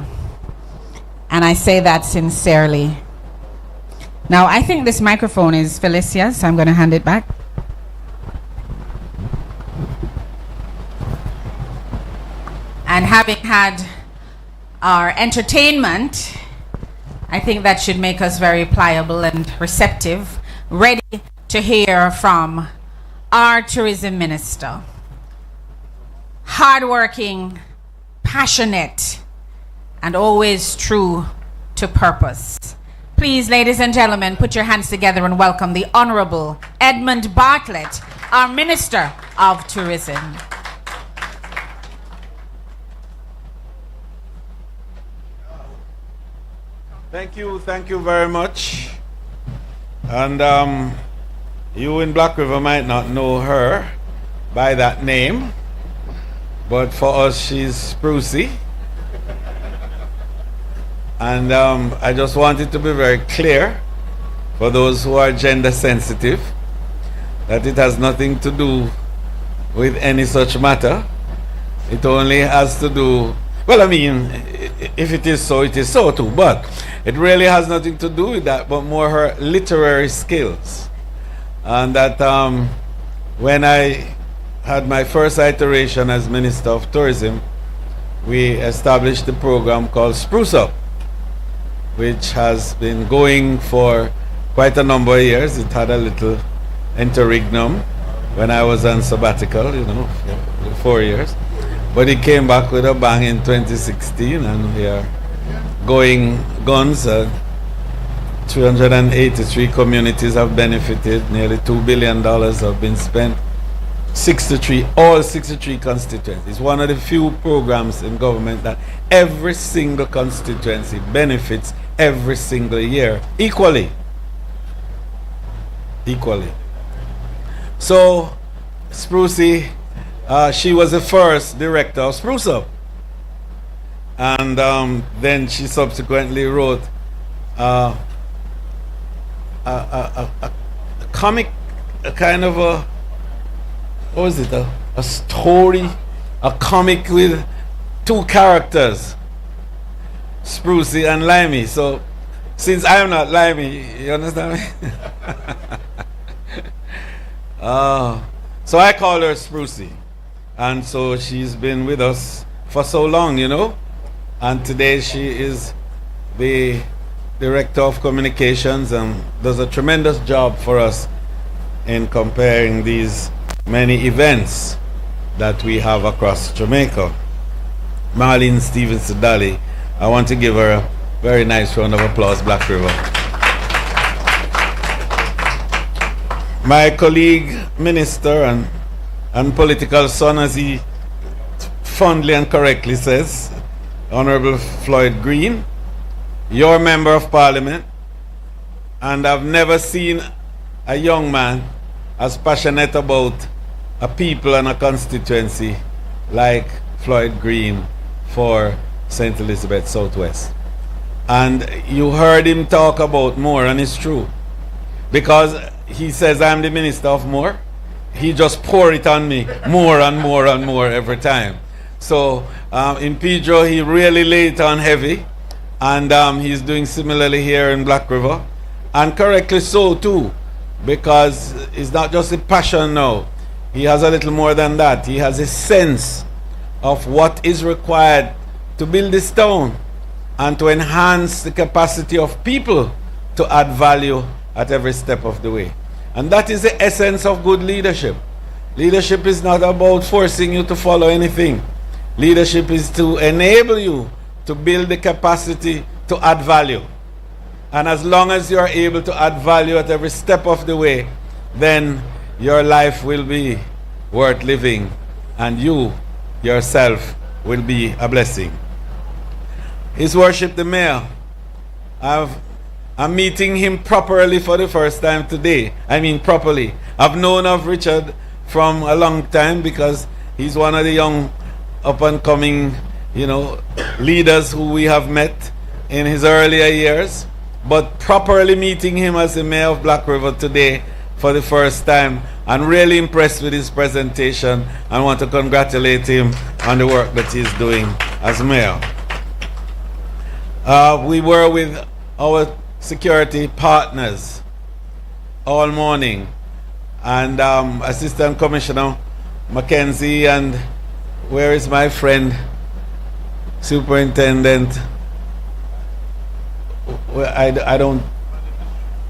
And I say that sincerely. Now, I think this microphone is Felicia's, so I'm going to hand it back. And having had our entertainment, I think that should make us very pliable and receptive, ready to hear from our tourism minister. Hardworking, passionate, and always true to purpose. Please, ladies and gentlemen, put your hands together and welcome the Honorable Edmund Bartlett, our Minister of Tourism. Thank you very much. And you in Black River might not know her by that name, but for us she's Sprucey. And I just want it to be very clear for those who are gender sensitive that it has nothing to do with any such matter. It only has to do, well, I mean, if it is so, it is so too, but it really has nothing to do with that, but more her literary skills. And that when I had my first iteration as Minister of Tourism, we established a program called Spruce Up, which has been going for quite a number of years. It had a little interregnum when I was on sabbatical, 4 years. But it came back with a bang in 2016, and we are going guns. 383 communities have benefited, nearly $2 billion have been spent. All 63 constituencies. It's one of the few programs in government that every single constituency benefits every single year equally. So Sprucey, she was the first director of Spruce Up, and then she subsequently wrote a comic, a kind of a, what was it, a story, a comic with two characters, Sprucey and Limey. So since I am not Limey, you understand me? So I call her Sprucey, and so she's been with us for so long, and today she is the Director of Communications and does a tremendous job for us in comparing these many events. that we have across Jamaica. Marlene Stevenson-Daly, I want to give her a very nice round of applause, Black River. My colleague, minister and political son, as he fondly and correctly says, Honorable Floyd Green, your member of parliament, and I've never seen a young man as passionate about a people and a constituency like Floyd Green for St. Elizabeth Southwest. And you heard him talk about more, and it's true. Because he says, I'm the minister of more. He just pour it on me more and more and more every time. So in Pedro, he really laid it on heavy. And he's doing similarly here in Black River. And correctly so too. Because it's not just a passion now. He has a little more than that. He has a sense of what is required to build this town and to enhance the capacity of people to add value at every step of the way. And that is the essence of good leadership. Leadership is not about forcing you to follow anything. Leadership is to enable you to build the capacity to add value. And as long as you are able to add value at every step of the way, then your life will be worth living, and you yourself will be a blessing. His Worship the Mayor, I'm meeting him properly for the first time today. I mean properly. I've known of Richard from a long time because he's one of the young up-and-coming, leaders who we have met in his earlier years. But properly meeting him as the Mayor of Black River today for the first time, and really impressed with his presentation, and want to congratulate him on the work that he's doing as Mayor. We were with our security partners all morning, and Assistant Commissioner Mackenzie, and where is my friend Superintendent? Well, I don't,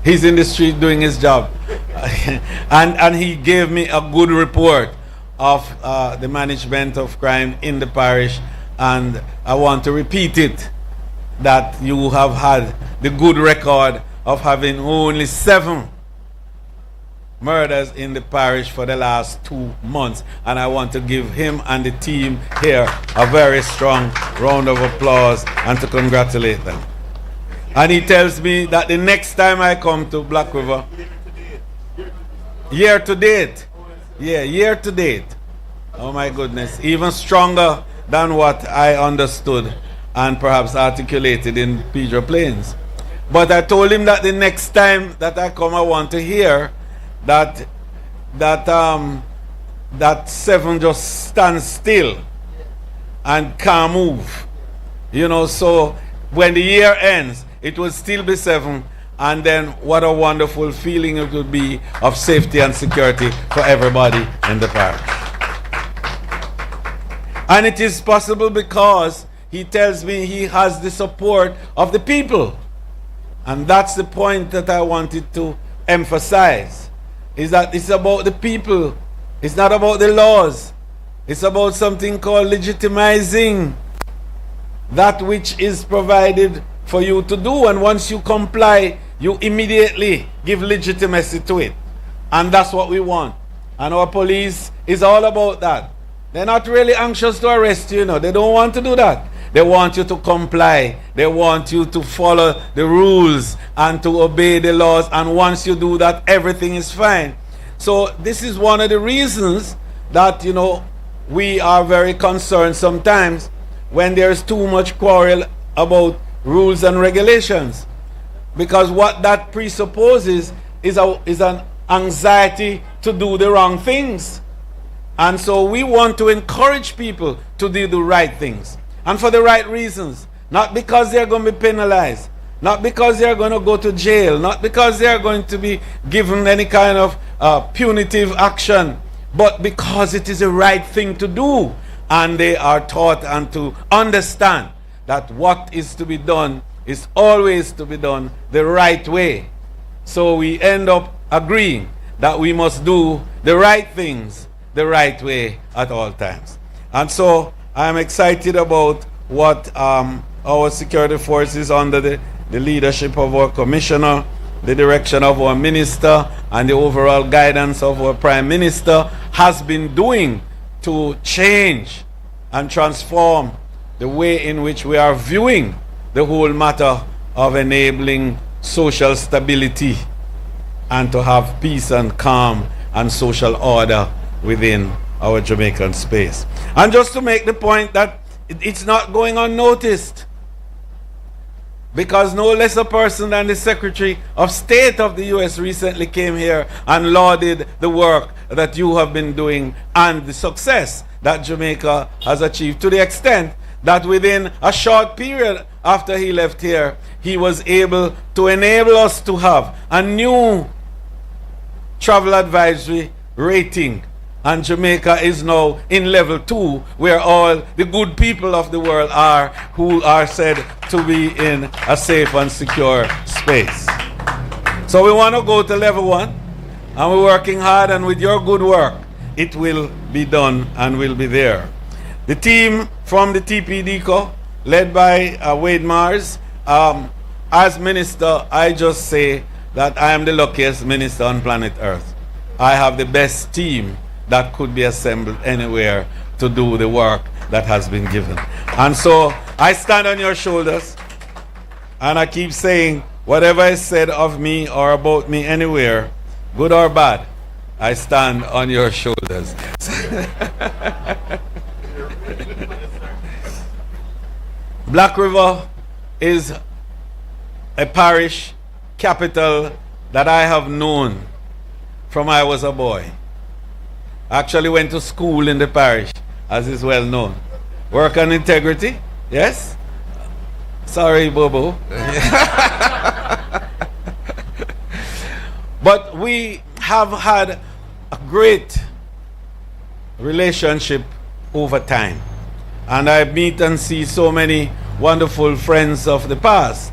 he's in the street doing his job. and he gave me a good report of the management of crime in the parish, and I want to repeat it, that you have had the good record of having only 7 murders in the parish for the last 2 months, and I want to give him and the team here a very strong round of applause and to congratulate them. And he tells me that the next time I come to Black River, year to date, oh my goodness, even stronger than what I understood and perhaps articulated in Pedro Plains. But I told him that the next time that I come, I want to hear that 7 just stands still and can't move. So when the year ends, it will still be 7, and then what a wonderful feeling it would be of safety and security for everybody in the parish. And it is possible because he tells me he has the support of the people. And that's the point that I wanted to emphasize, is that it's about the people. It's not about the laws. It's about something called legitimizing that which is provided for you to do, and once you comply, you immediately give legitimacy to it. And that's what we want. And our police is all about that. They're not really anxious to arrest you, They don't want to do that. They want you to comply. They want you to follow the rules and to obey the laws. And once you do that, everything is fine. So this is one of the reasons that, we are very concerned sometimes when there's too much quarrel about rules and regulations. Because what that presupposes is an anxiety to do the wrong things. And so we want to encourage people to do the right things. And for the right reasons. Not because they're going to be penalized. Not because they're going to go to jail. Not because they're going to be given any kind of punitive action. But because it is the right thing to do. And they are taught and to understand that what is to be done is always to be done the right way. So we end up agreeing that we must do the right things the right way at all times. And so I am excited about what our security forces under the leadership of our commissioner, the direction of our minister, and the overall guidance of our prime minister has been doing to change and transform the way in which we are viewing the whole matter of enabling social stability and to have peace and calm and social order within our Jamaican space. And just to make the point that it's not going unnoticed, because no less a person than the Secretary of State of the U.S. recently came here and lauded the work that you have been doing and the success that Jamaica has achieved, to the extent that within a short period after he left here, he was able to enable us to have a new travel advisory rating. And Jamaica is now in level 2, where all the good people of the world are, who are said to be in a safe and secure space. So we want to go to level 1, and we're working hard, and with your good work, it will be done and will be there. The team from the TPDCo, led by Wade Mars, as minister, I just say that I am the luckiest minister on planet Earth. I have the best team that could be assembled anywhere to do the work that has been given. And so I stand on your shoulders, and I keep saying, whatever is said of me or about me anywhere, good or bad, I stand on your shoulders. Black River is a parish capital that I have known from I was a boy. Actually went to school in the parish, as is well known. Work on integrity, yes? Sorry, Bobo. But we have had a great relationship over time. And I meet and see so many wonderful friends of the past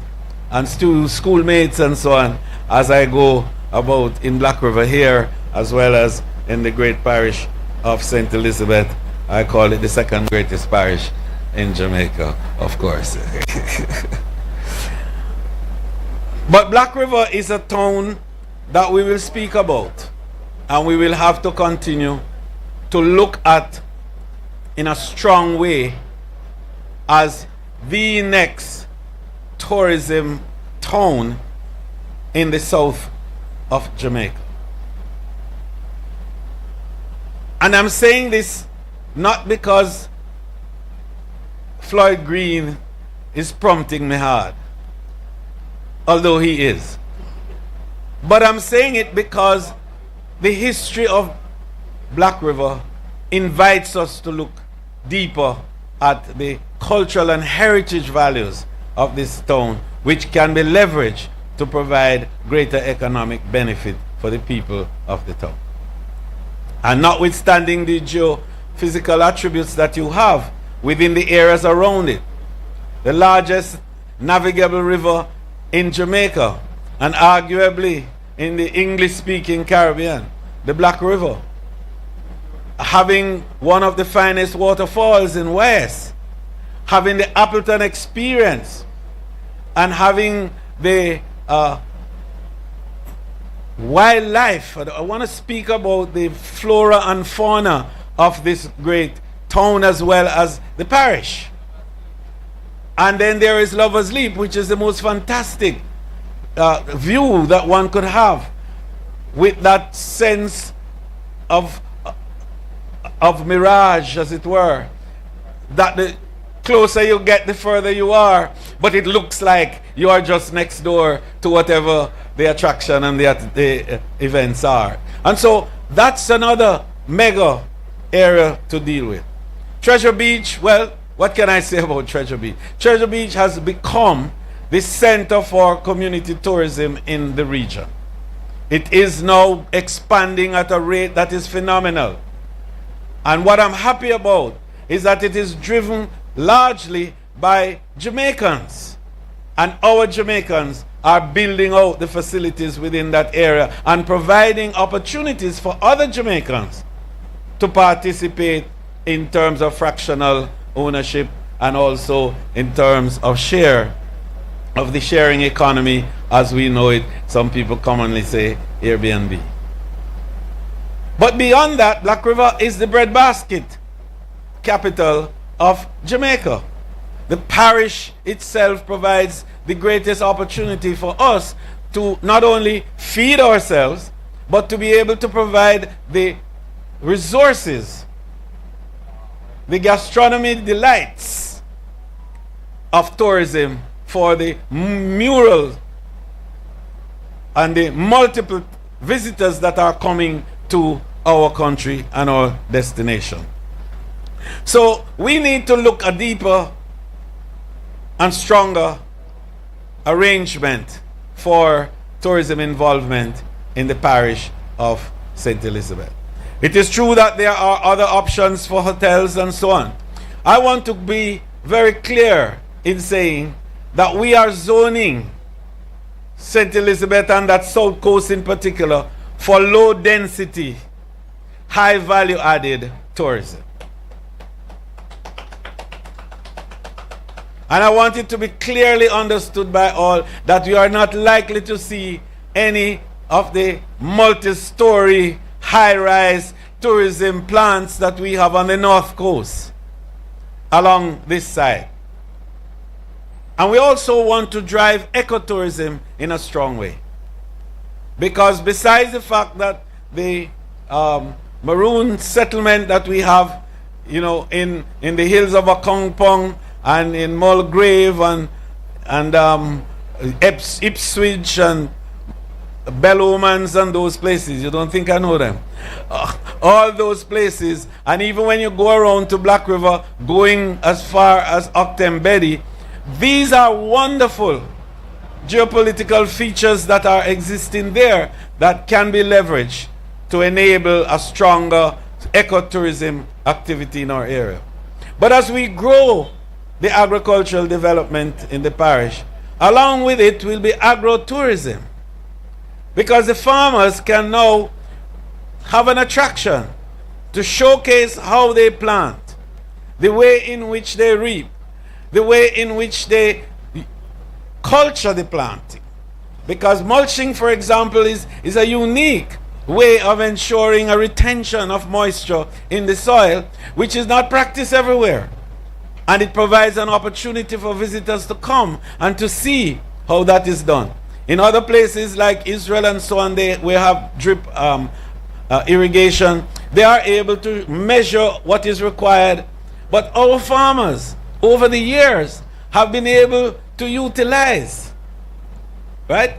and schoolmates and so on as I go about in Black River here, as well as in the great parish of St. Elizabeth. I call it the second greatest parish in Jamaica, of course. But Black River is a town that we will speak about, and we will have to continue to look at in a strong way as the next tourism town in the south of Jamaica. And I'm saying this not because Floyd Green is prompting me hard, although he is. But I'm saying it because the history of Black River invites us to look deeper at the cultural and heritage values of this town, which can be leveraged to provide greater economic benefit for the people of the town. And notwithstanding the geophysical attributes that you have within the areas around it, the largest navigable river in Jamaica, and arguably in the English-speaking Caribbean, the Black River, having one of the finest waterfalls in West, having the Appleton experience, and having the wildlife. I want to speak about the flora and fauna of this great town as well as the parish. And then there is Lover's Leap, which is the most fantastic view that one could have, with that sense of mirage, as it were, that the closer you get, the further you are, but it looks like you are just next door to whatever the attraction and the events are. And so that's another mega area to deal with. Treasure Beach, well, what can I say about Treasure Beach? Treasure Beach has become the center for community tourism in the region. It is now expanding at a rate that is phenomenal. And what I'm happy about is that it is driven largely by Jamaicans. And our Jamaicans are building out the facilities within that area and providing opportunities for other Jamaicans to participate in terms of fractional ownership and also in terms of share of the sharing economy as we know it. Some people commonly say Airbnb. But beyond that, Black River is the breadbasket capital of Jamaica. The parish itself provides the greatest opportunity for us to not only feed ourselves, but to be able to provide the resources, the gastronomy delights of tourism for the mural and the multiple visitors that are coming to our country and our destination. So we need to look a deeper and stronger arrangement for tourism involvement in the parish of St. Elizabeth. It is true that there are other options for hotels and so on. I want to be very clear in saying that we are zoning St. Elizabeth and that South Coast in particular for low density, high value added tourism. And I want it to be clearly understood by all that we are not likely to see any of the multi-story, high-rise tourism plants that we have on the North Coast along this side. And we also want to drive ecotourism in a strong way. Because besides the fact that the maroon settlement that we have, you know, in the hills of Akongpong and in Mulgrave and Ipswich and Bellomans and those places, you don't think I know them? All those places, and even when you go around to Black River, going as far as Octembedi, these are wonderful geopolitical features that are existing there that can be leveraged to enable a stronger ecotourism activity in our area. But as we grow the agricultural development in the parish, along with it will be agrotourism, because the farmers can now have an attraction to showcase how they plant, the way in which they reap, the way in which they culture the planting. Because mulching, for example, is a unique way of ensuring a retention of moisture in the soil, which is not practiced everywhere. And it provides an opportunity for visitors to come and to see how that is done. In other places like Israel and so on, we have drip irrigation. They are able to measure what is required. But our farmers, over the years, have been able to utilize, right,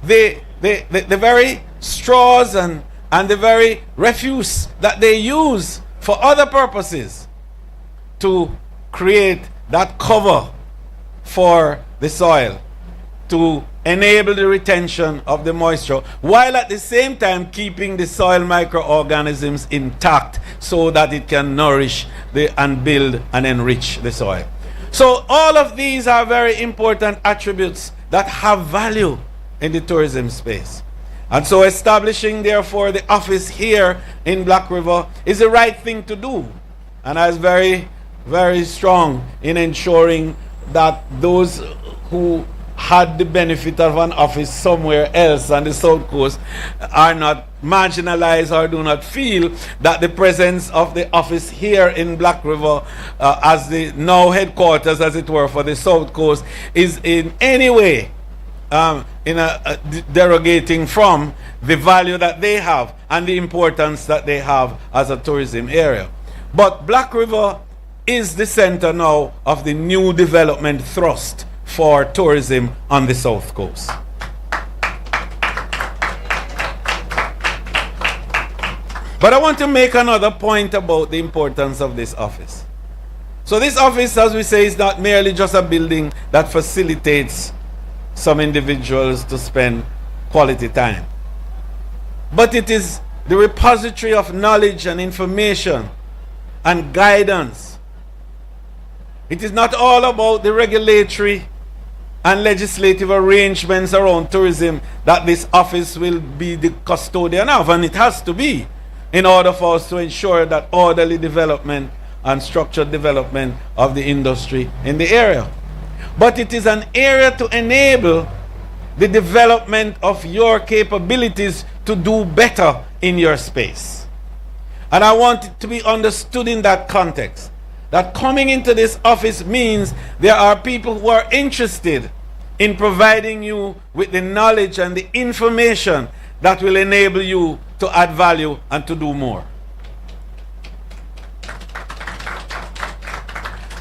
the very straws and the very refuse that they use for other purposes to create that cover for the soil, to enable the retention of the moisture, while at the same time keeping the soil microorganisms intact so that it can nourish and build and enrich the soil. So all of these are very important attributes that have value in the tourism space. And so establishing, therefore, the office here in Black River is the right thing to do. And I was very, very strong in ensuring that those who had the benefit of an office somewhere else on the South Coast are not marginalized or do not feel that the presence of the office here in Black River as the now headquarters, as it were, for the South Coast is in any way derogating from the value that they have and the importance that they have as a tourism area. But Black River is the center now of the new development thrust for tourism on the South Coast. But I want to make another point about the importance of this office. So this office, as we say, is not merely just a building that facilitates some individuals to spend quality time, but it is the repository of knowledge and information and guidance. It is not all about the regulatory and legislative arrangements around tourism that this office will be the custodian of, and it has to be, in order for us to ensure that orderly development and structured development of the industry in the area. But it is an area to enable the development of your capabilities to do better in your space. And I want it to be understood in that context, that coming into this office means there are people who are interested in providing you with the knowledge and the information that will enable you to add value and to do more.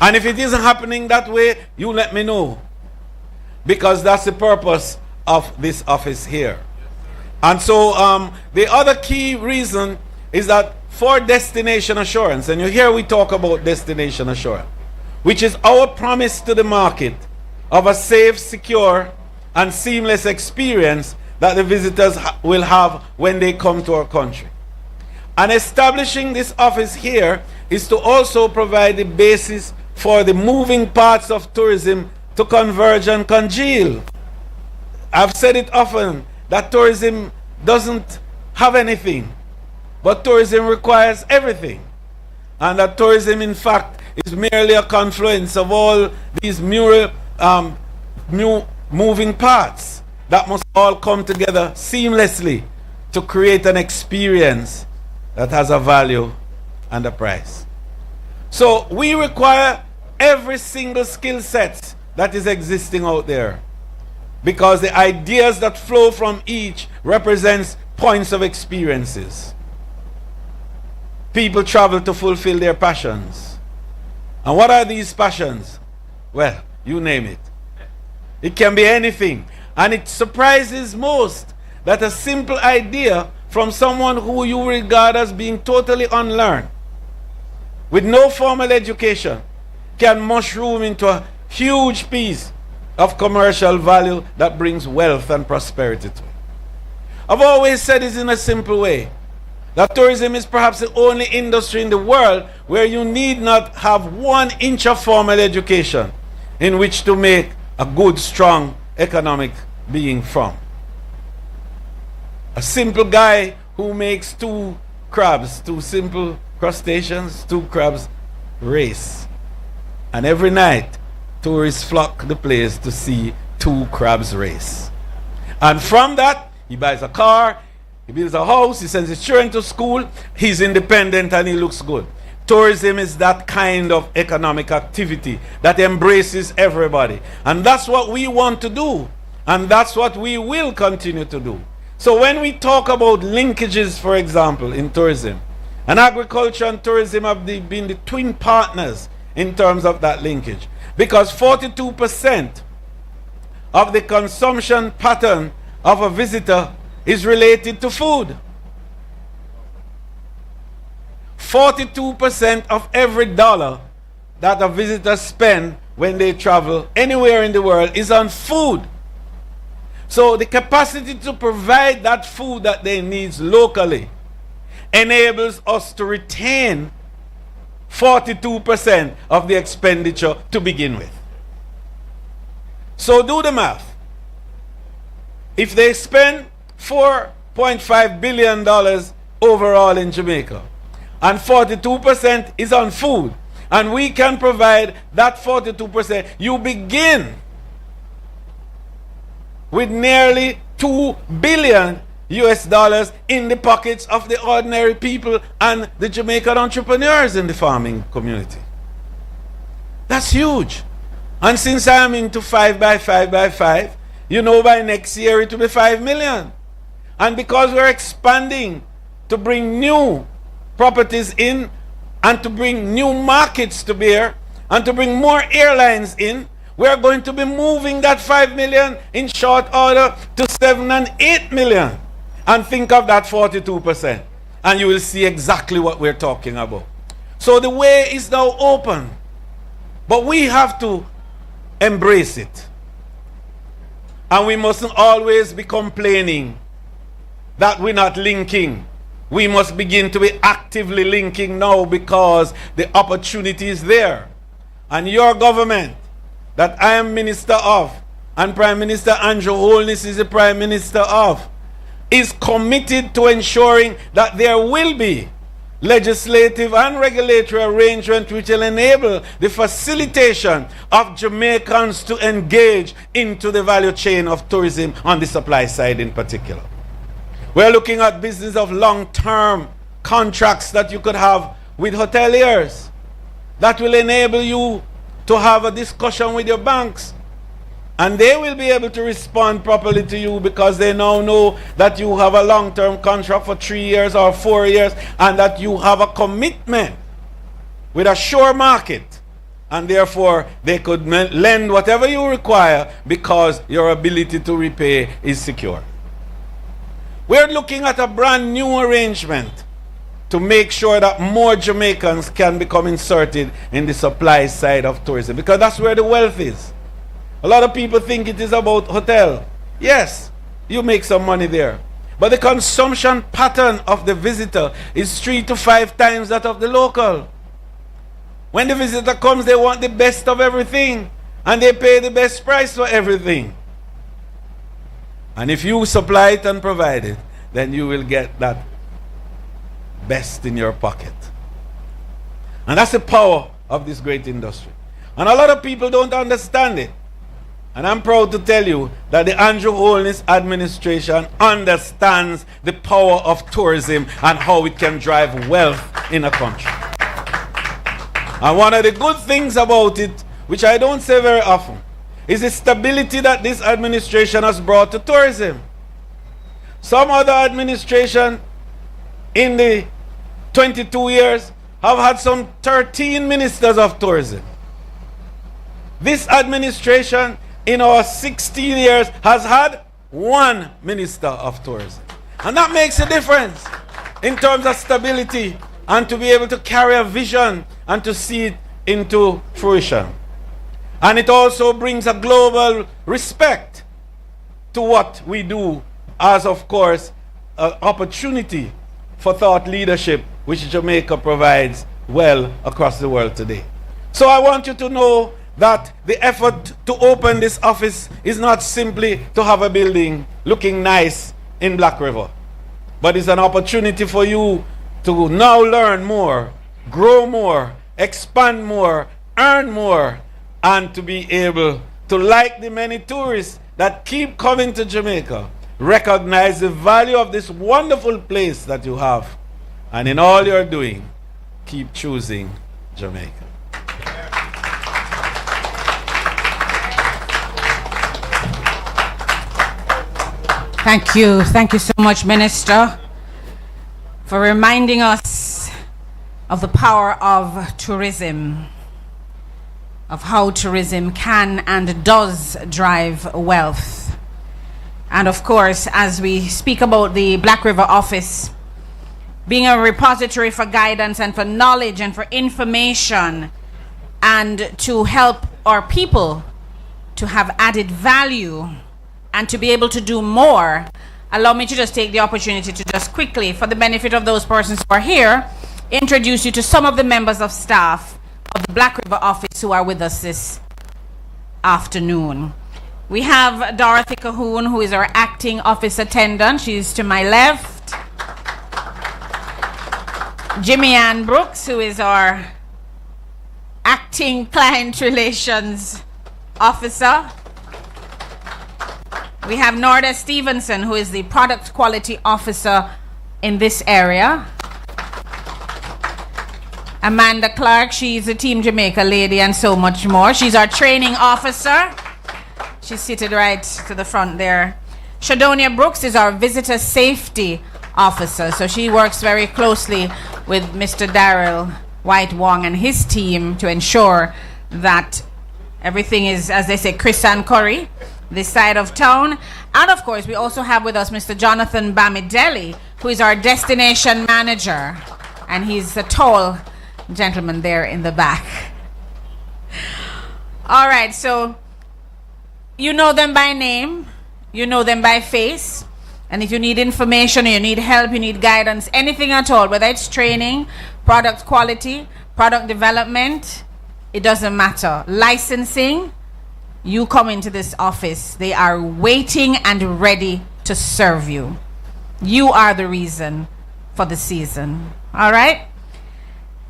And if it isn't happening that way, you let me know, because that's the purpose of this office here. And so the other key reason is that for destination assurance, and you hear we talk about destination assurance, which is our promise to the market of a safe, secure, and seamless experience that the visitors will have when they come to our country. And establishing this office here is to also provide the basis for the moving parts of tourism to converge and congeal. I've said it often that tourism doesn't have anything, but tourism requires everything. And that tourism, in fact, is merely a confluence of all these moving parts that must all come together seamlessly to create an experience that has a value and a price. So we require every single skill set that is existing out there, because the ideas that flow from each represents points of experiences. People travel to fulfill their passions. And what are these passions? Well, you name it. It can be anything. And it surprises most that a simple idea from someone who you regard as being totally unlearned, with no formal education, can mushroom into a huge piece of commercial value that brings wealth and prosperity to it. I've always said this in a simple way, that tourism is perhaps the only industry in the world where you need not have 1 inch of formal education in which to make a good, strong economic being from. A simple guy who makes 2 crabs, 2 simple crustaceans, 2 crabs race. And every night, tourists flock the place to see 2 crabs race. And from that, he buys a car, he builds a house, he sends his children to school, he's independent and he looks good. Tourism is that kind of economic activity that embraces everybody. And that's what we want to do. And that's what we will continue to do. So when we talk about linkages, for example, in tourism, and agriculture and tourism have been the twin partners in terms of that linkage. Because 42% of the consumption pattern of a visitor is related to food. 42% of every dollar that a visitor spends when they travel anywhere in the world is on food. So the capacity to provide that food that they need locally enables us to retain 42% of the expenditure to begin with. So do the math. If they spend $4.5 billion overall in Jamaica, and 42% is on food, and we can provide that 42%, you begin with nearly $2 billion in the pockets of the ordinary people and the Jamaican entrepreneurs in the farming community. That's huge. And since I'm into 5 by 5 by 5, you know by next year it will be 5 million. And because we're expanding to bring new properties in and to bring new markets to bear and to bring more airlines in, we're going to be moving that 5 million in short order to 7 and 8 million. And think of that 42%. And you will see exactly what we're talking about. So the way is now open. But we have to embrace it. And we mustn't always be complaining that we're not linking. We must begin to be actively linking now because the opportunity is there. And your government that I am minister of, and Prime Minister Andrew Holness is the Prime Minister of, is committed to ensuring that there will be legislative and regulatory arrangement which will enable the facilitation of Jamaicans to engage into the value chain of tourism on the supply side in particular. We're looking at business of long-term contracts that you could have with hoteliers that will enable you to have a discussion with your banks, and they will be able to respond properly to you because they now know that you have a long-term contract for 3 years or 4 years and that you have a commitment with a sure market, and therefore they could lend whatever you require because your ability to repay is secure. We're looking at a brand new arrangement to make sure that more Jamaicans can become inserted in the supply side of tourism, because that's where the wealth is. A lot of people think it is about hotel. Yes, you make some money there. But the consumption pattern of the visitor is 3 to 5 times that of the local. When the visitor comes, they want the best of everything, and they pay the best price for everything. And if you supply it and provide it, then you will get that best in your pocket. And that's the power of this great industry. And a lot of people don't understand it. And I'm proud to tell you that the Andrew Holness administration understands the power of tourism and how it can drive wealth in a country. And one of the good things about it, which I don't say very often, is the stability that this administration has brought to tourism. Some other administration in the 22 years have had some 13 ministers of tourism. This administration in our 16 years has had 1 minister of tourism. And that makes a difference in terms of stability and to be able to carry a vision and to see it into fruition. And it also brings a global respect to what we do as, of course, an opportunity for thought leadership, which Jamaica provides well across the world today. So I want you to know that the effort to open this office is not simply to have a building looking nice in Black River, but it's an opportunity for you to now learn more, grow more, expand more, earn more, and to be able to, like the many tourists that keep coming to Jamaica, recognize the value of this wonderful place that you have, and in all you're doing, keep choosing Jamaica. Thank you. Thank you so much, Minister, for reminding us of the power of tourism, of how tourism can and does drive wealth. And of course, as we speak about the Black River office being a repository for guidance and for knowledge and for information and to help our people to have added value and to be able to do more, allow me to just take the opportunity to just quickly, for the benefit of those persons who are here, introduce you to some of the members of staff of the Black River office who are with us this afternoon. We have Dorothy Cahoon, who is our acting office attendant. She's to my left. Jimmy Ann Brooks, who is our acting client relations officer. We have Norda Stevenson, who is the product quality officer in this area. Amanda Clark, she's a Team Jamaica lady and so much more. She's our training officer. She's seated right to the front there. Shadonia Brooks is our visitor safety officer. So she works very closely with Mr. Darrell White Wong and his team to ensure that everything is, as they say, Chris and Curry, this side of town. And of course, we also have with us Mr. Jonathan Bamidelli, who is our destination manager. And he's a tall gentleman there in the back. All right, so you know them by name, you know them by face, and if you need information, you need help, you need guidance, anything at all, whether it's training, product quality, product development, it doesn't matter. Licensing, you come into this office, they are waiting and ready to serve you. You are the reason for the season. All right?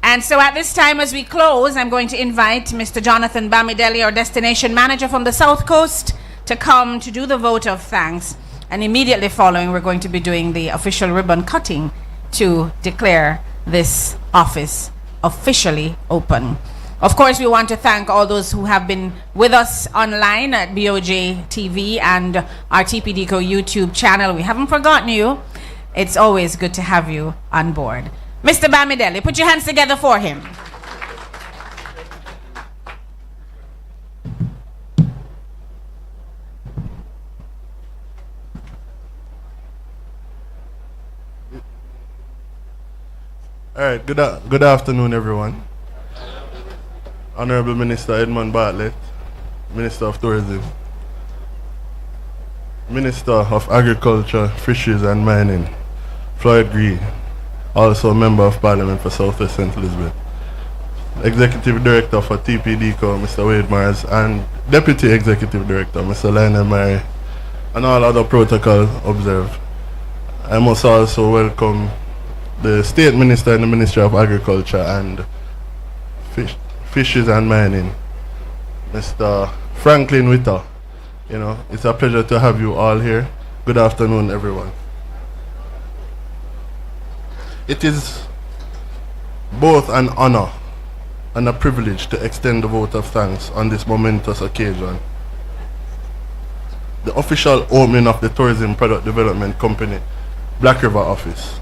And so at this time, as we close, I'm going to invite Mr. Jonathan Bamidele, our destination manager from the South Coast, to come to do the vote of thanks. And immediately following, we're going to be doing the official ribbon cutting to declare this office officially open. Of course, we want to thank all those who have been with us online at BOJ TV and our TPDCo YouTube channel. We haven't forgotten you. It's always good to have you on board. Mr. Bamidele, put your hands together for him. All right, good afternoon, everyone. Honorable Minister Edmund Bartlett, Minister of Tourism, Minister of Agriculture, Fisheries and Mining, Floyd Green, also Member of Parliament for South West St. Elizabeth, Executive Director for TPDCo, Mr. Wade Mars, and Deputy Executive Director, Mr. Lionel Murray, and all other protocol observed. I must also welcome the State Minister in the Ministry of Agriculture and Fisheries and Mining, Mr. Franklin Witter. You know, it's a pleasure to have you all here. Good afternoon, everyone. It is both an honor and a privilege to extend the vote of thanks on this momentous occasion. The official opening of the Tourism Product Development Company, Black River office.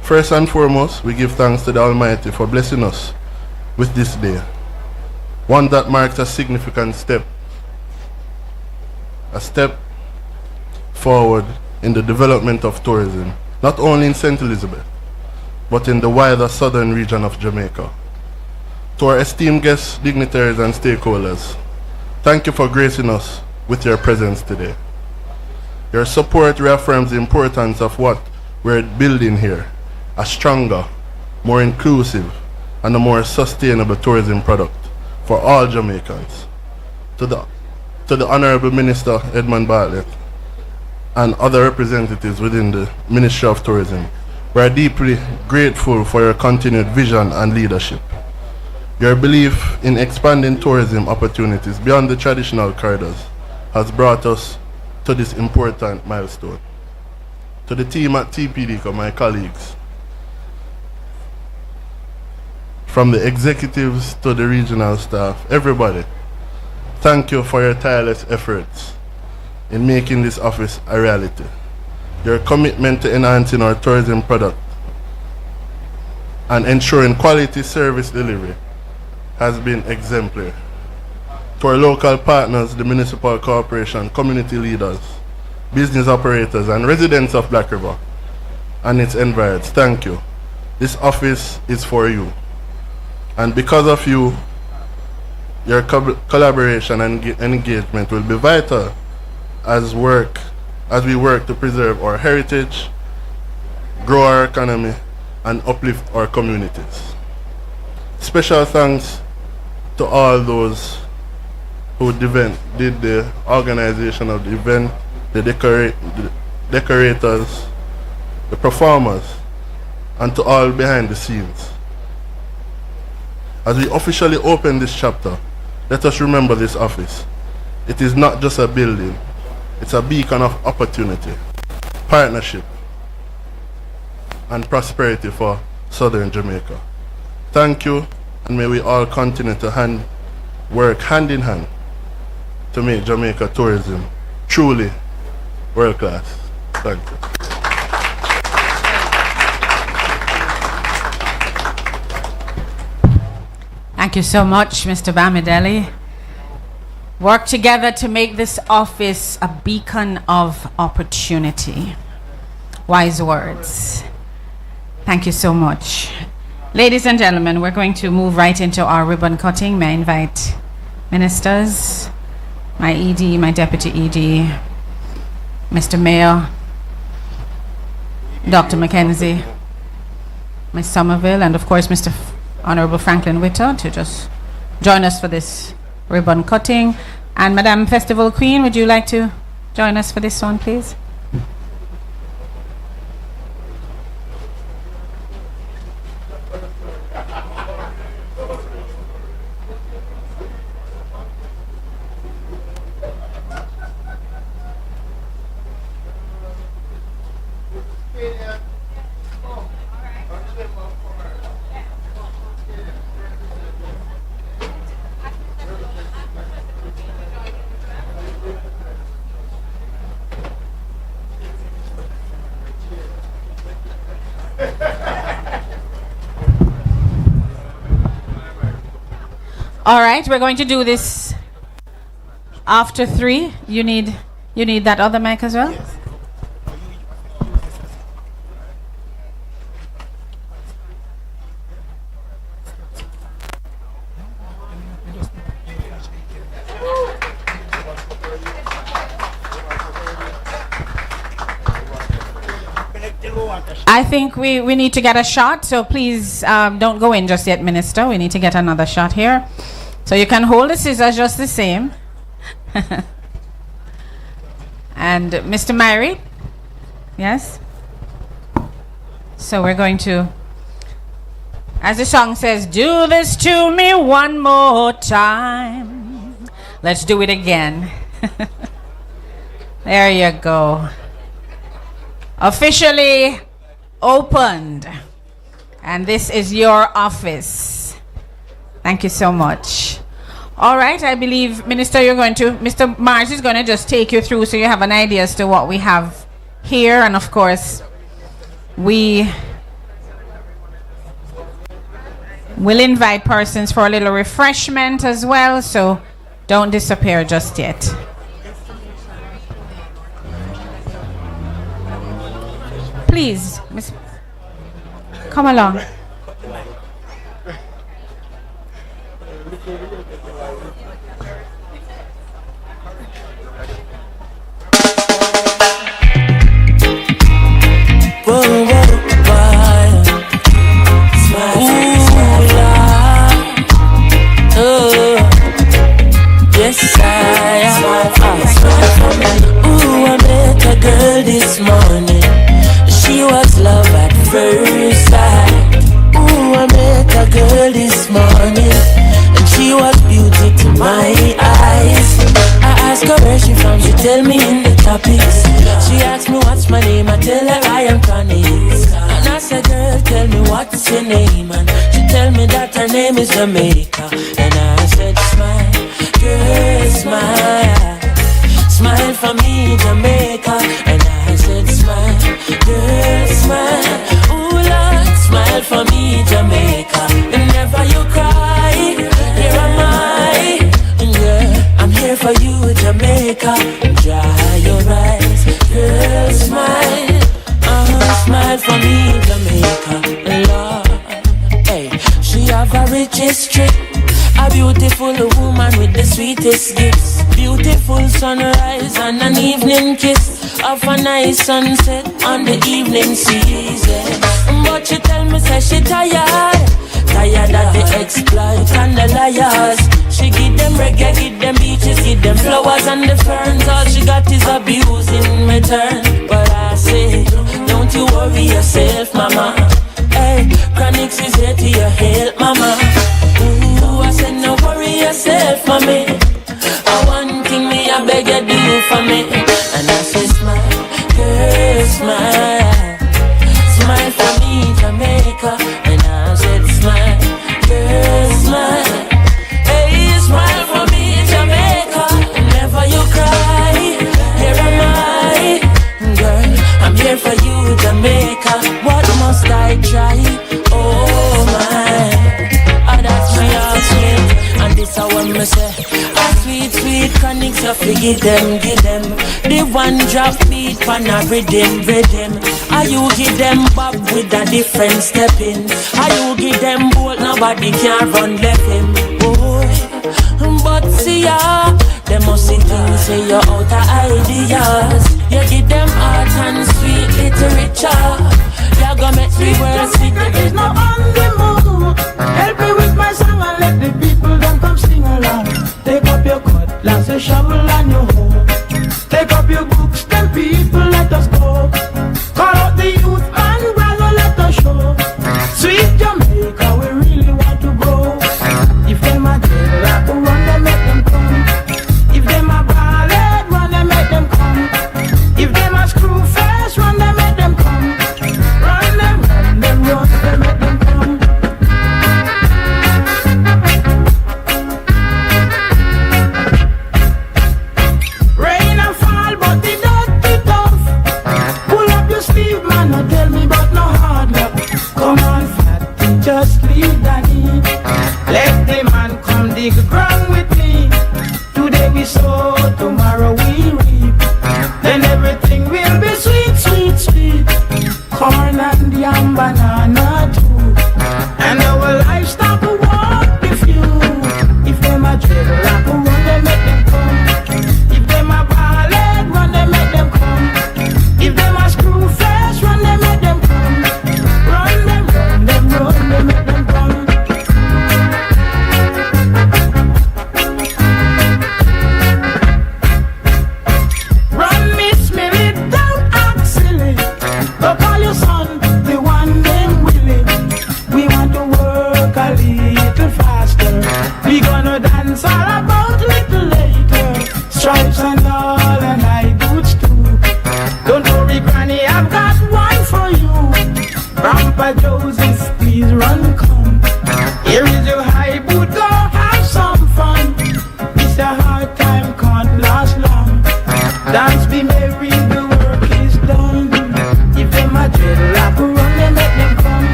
First and foremost, we give thanks to the Almighty for blessing us with this day, one that marks a significant step, a step forward in the development of tourism, not only in St. Elizabeth, but in the wider southern region of Jamaica. To our esteemed guests, dignitaries, and stakeholders, thank you for gracing us with your presence today. Your support reaffirms the importance of what we're building here, a stronger, more inclusive, and a more sustainable tourism product for all Jamaicans. To the Honorable Minister Edmund Bartlett and other representatives within the Ministry of Tourism, we are deeply grateful for your continued vision and leadership. Your belief in expanding tourism opportunities beyond the traditional corridors has brought us to this important milestone. To the team at TPDCo, my colleagues, from the executives to the regional staff, everybody, thank you for your tireless efforts in making this office a reality. Your commitment to enhancing our tourism product and ensuring quality service delivery has been exemplary. To our local partners, the municipal corporation, community leaders, business operators, and residents of Black River and its environs, thank you. This office is for you. And because of you, your collaboration and engagement will be vital as we work to preserve our heritage, grow our economy, and uplift our communities. Special thanks to all those who did the organization of the event, the decorators, the performers, and to all behind the scenes. As we officially open this chapter, let us remember this office. It is not just a building, it's a beacon of opportunity, partnership, and prosperity for Southern Jamaica. Thank you, and may we all continue to work hand in hand to make Jamaica tourism truly world class. Thank you. Thank you so much, Mr. Bamidele. Work together to make this office a beacon of opportunity. Wise words. Thank you so much. Ladies and gentlemen, we're going to move right into our ribbon cutting. May I invite ministers, my ED, my deputy ED, Mr. Mayor, Dr. Mackenzie, Ms. Somerville, and of course Mr. Honorable Franklin Witter to just join us for this ribbon cutting. And Madam Festival Queen, would you like to join us for this one, please? All right, we're going to do this after 3. You need that other mic as well? Yes. I think we need to get a shot, so please don't go in just yet, Minister. We need to get another shot here. So you can hold the scissors just the same. And Mr. Myrie, yes? So we're going to, as the song says, do this to me one more time. Let's do it again. There you go. Officially opened. And this is your office. Thank you so much. All right, I believe, Minister, Mr. Mars is going to just take you through so you have an idea as to what we have here. And of course, we will invite persons for a little refreshment as well. So don't disappear just yet. Please, Miss, come along. I met a girl this morning. She was love at first sight. I met a girl this morning, and she was beauty to my eyes. I asked her where she from, she tell me in the topics. She asked me what's my name, I tell her I am Connie. And I said, girl, tell me what's your name, and she tell me that her name is Jamaica. And I said, smile, girl, smile, smile for me, Jamaica. And I said, smile, girl, smile, ooh Lord, smile for me, Jamaica. Whenever you cry, here am I. Yeah, I'm here for you, Jamaica. Dry your eyes, girl, smile, smile for me, Jamaica. Lord, hey, she have a rich history, a beautiful woman with the sweetest gifts. Beautiful sunrise and an evening kiss of a nice sunset on the evening season. But she tell me, say she tired of the exploit and the liars. She give them reggae, give them beaches, give them flowers and the ferns. All she got is abuse in return. But I say, don't you worry yourself, mama. Hey, Chronix is here to your help, mama. Ooh, I said, no worry yourself, mommy. One thing me, I beg you do for me. And I say, smile, girl, smile, smile for me, Jamaica. And I said, smile, girl, smile, hey, smile for me, Jamaica. Whenever you cry, here am I. Girl, I'm here for you, Jamaica. What must I try? Oh my, that's my heart. And this I want me say, sweet Chronix, you forgive them, give them the one drop beat pan a rhythm. Are you give them bob with a different step in? Are you give them bolt, nobody can run left him, boy. But see ya, they must see things, say you're out of ideas. You give them art and sweet literature. You're gonna make me worse with the no on the move. Help me with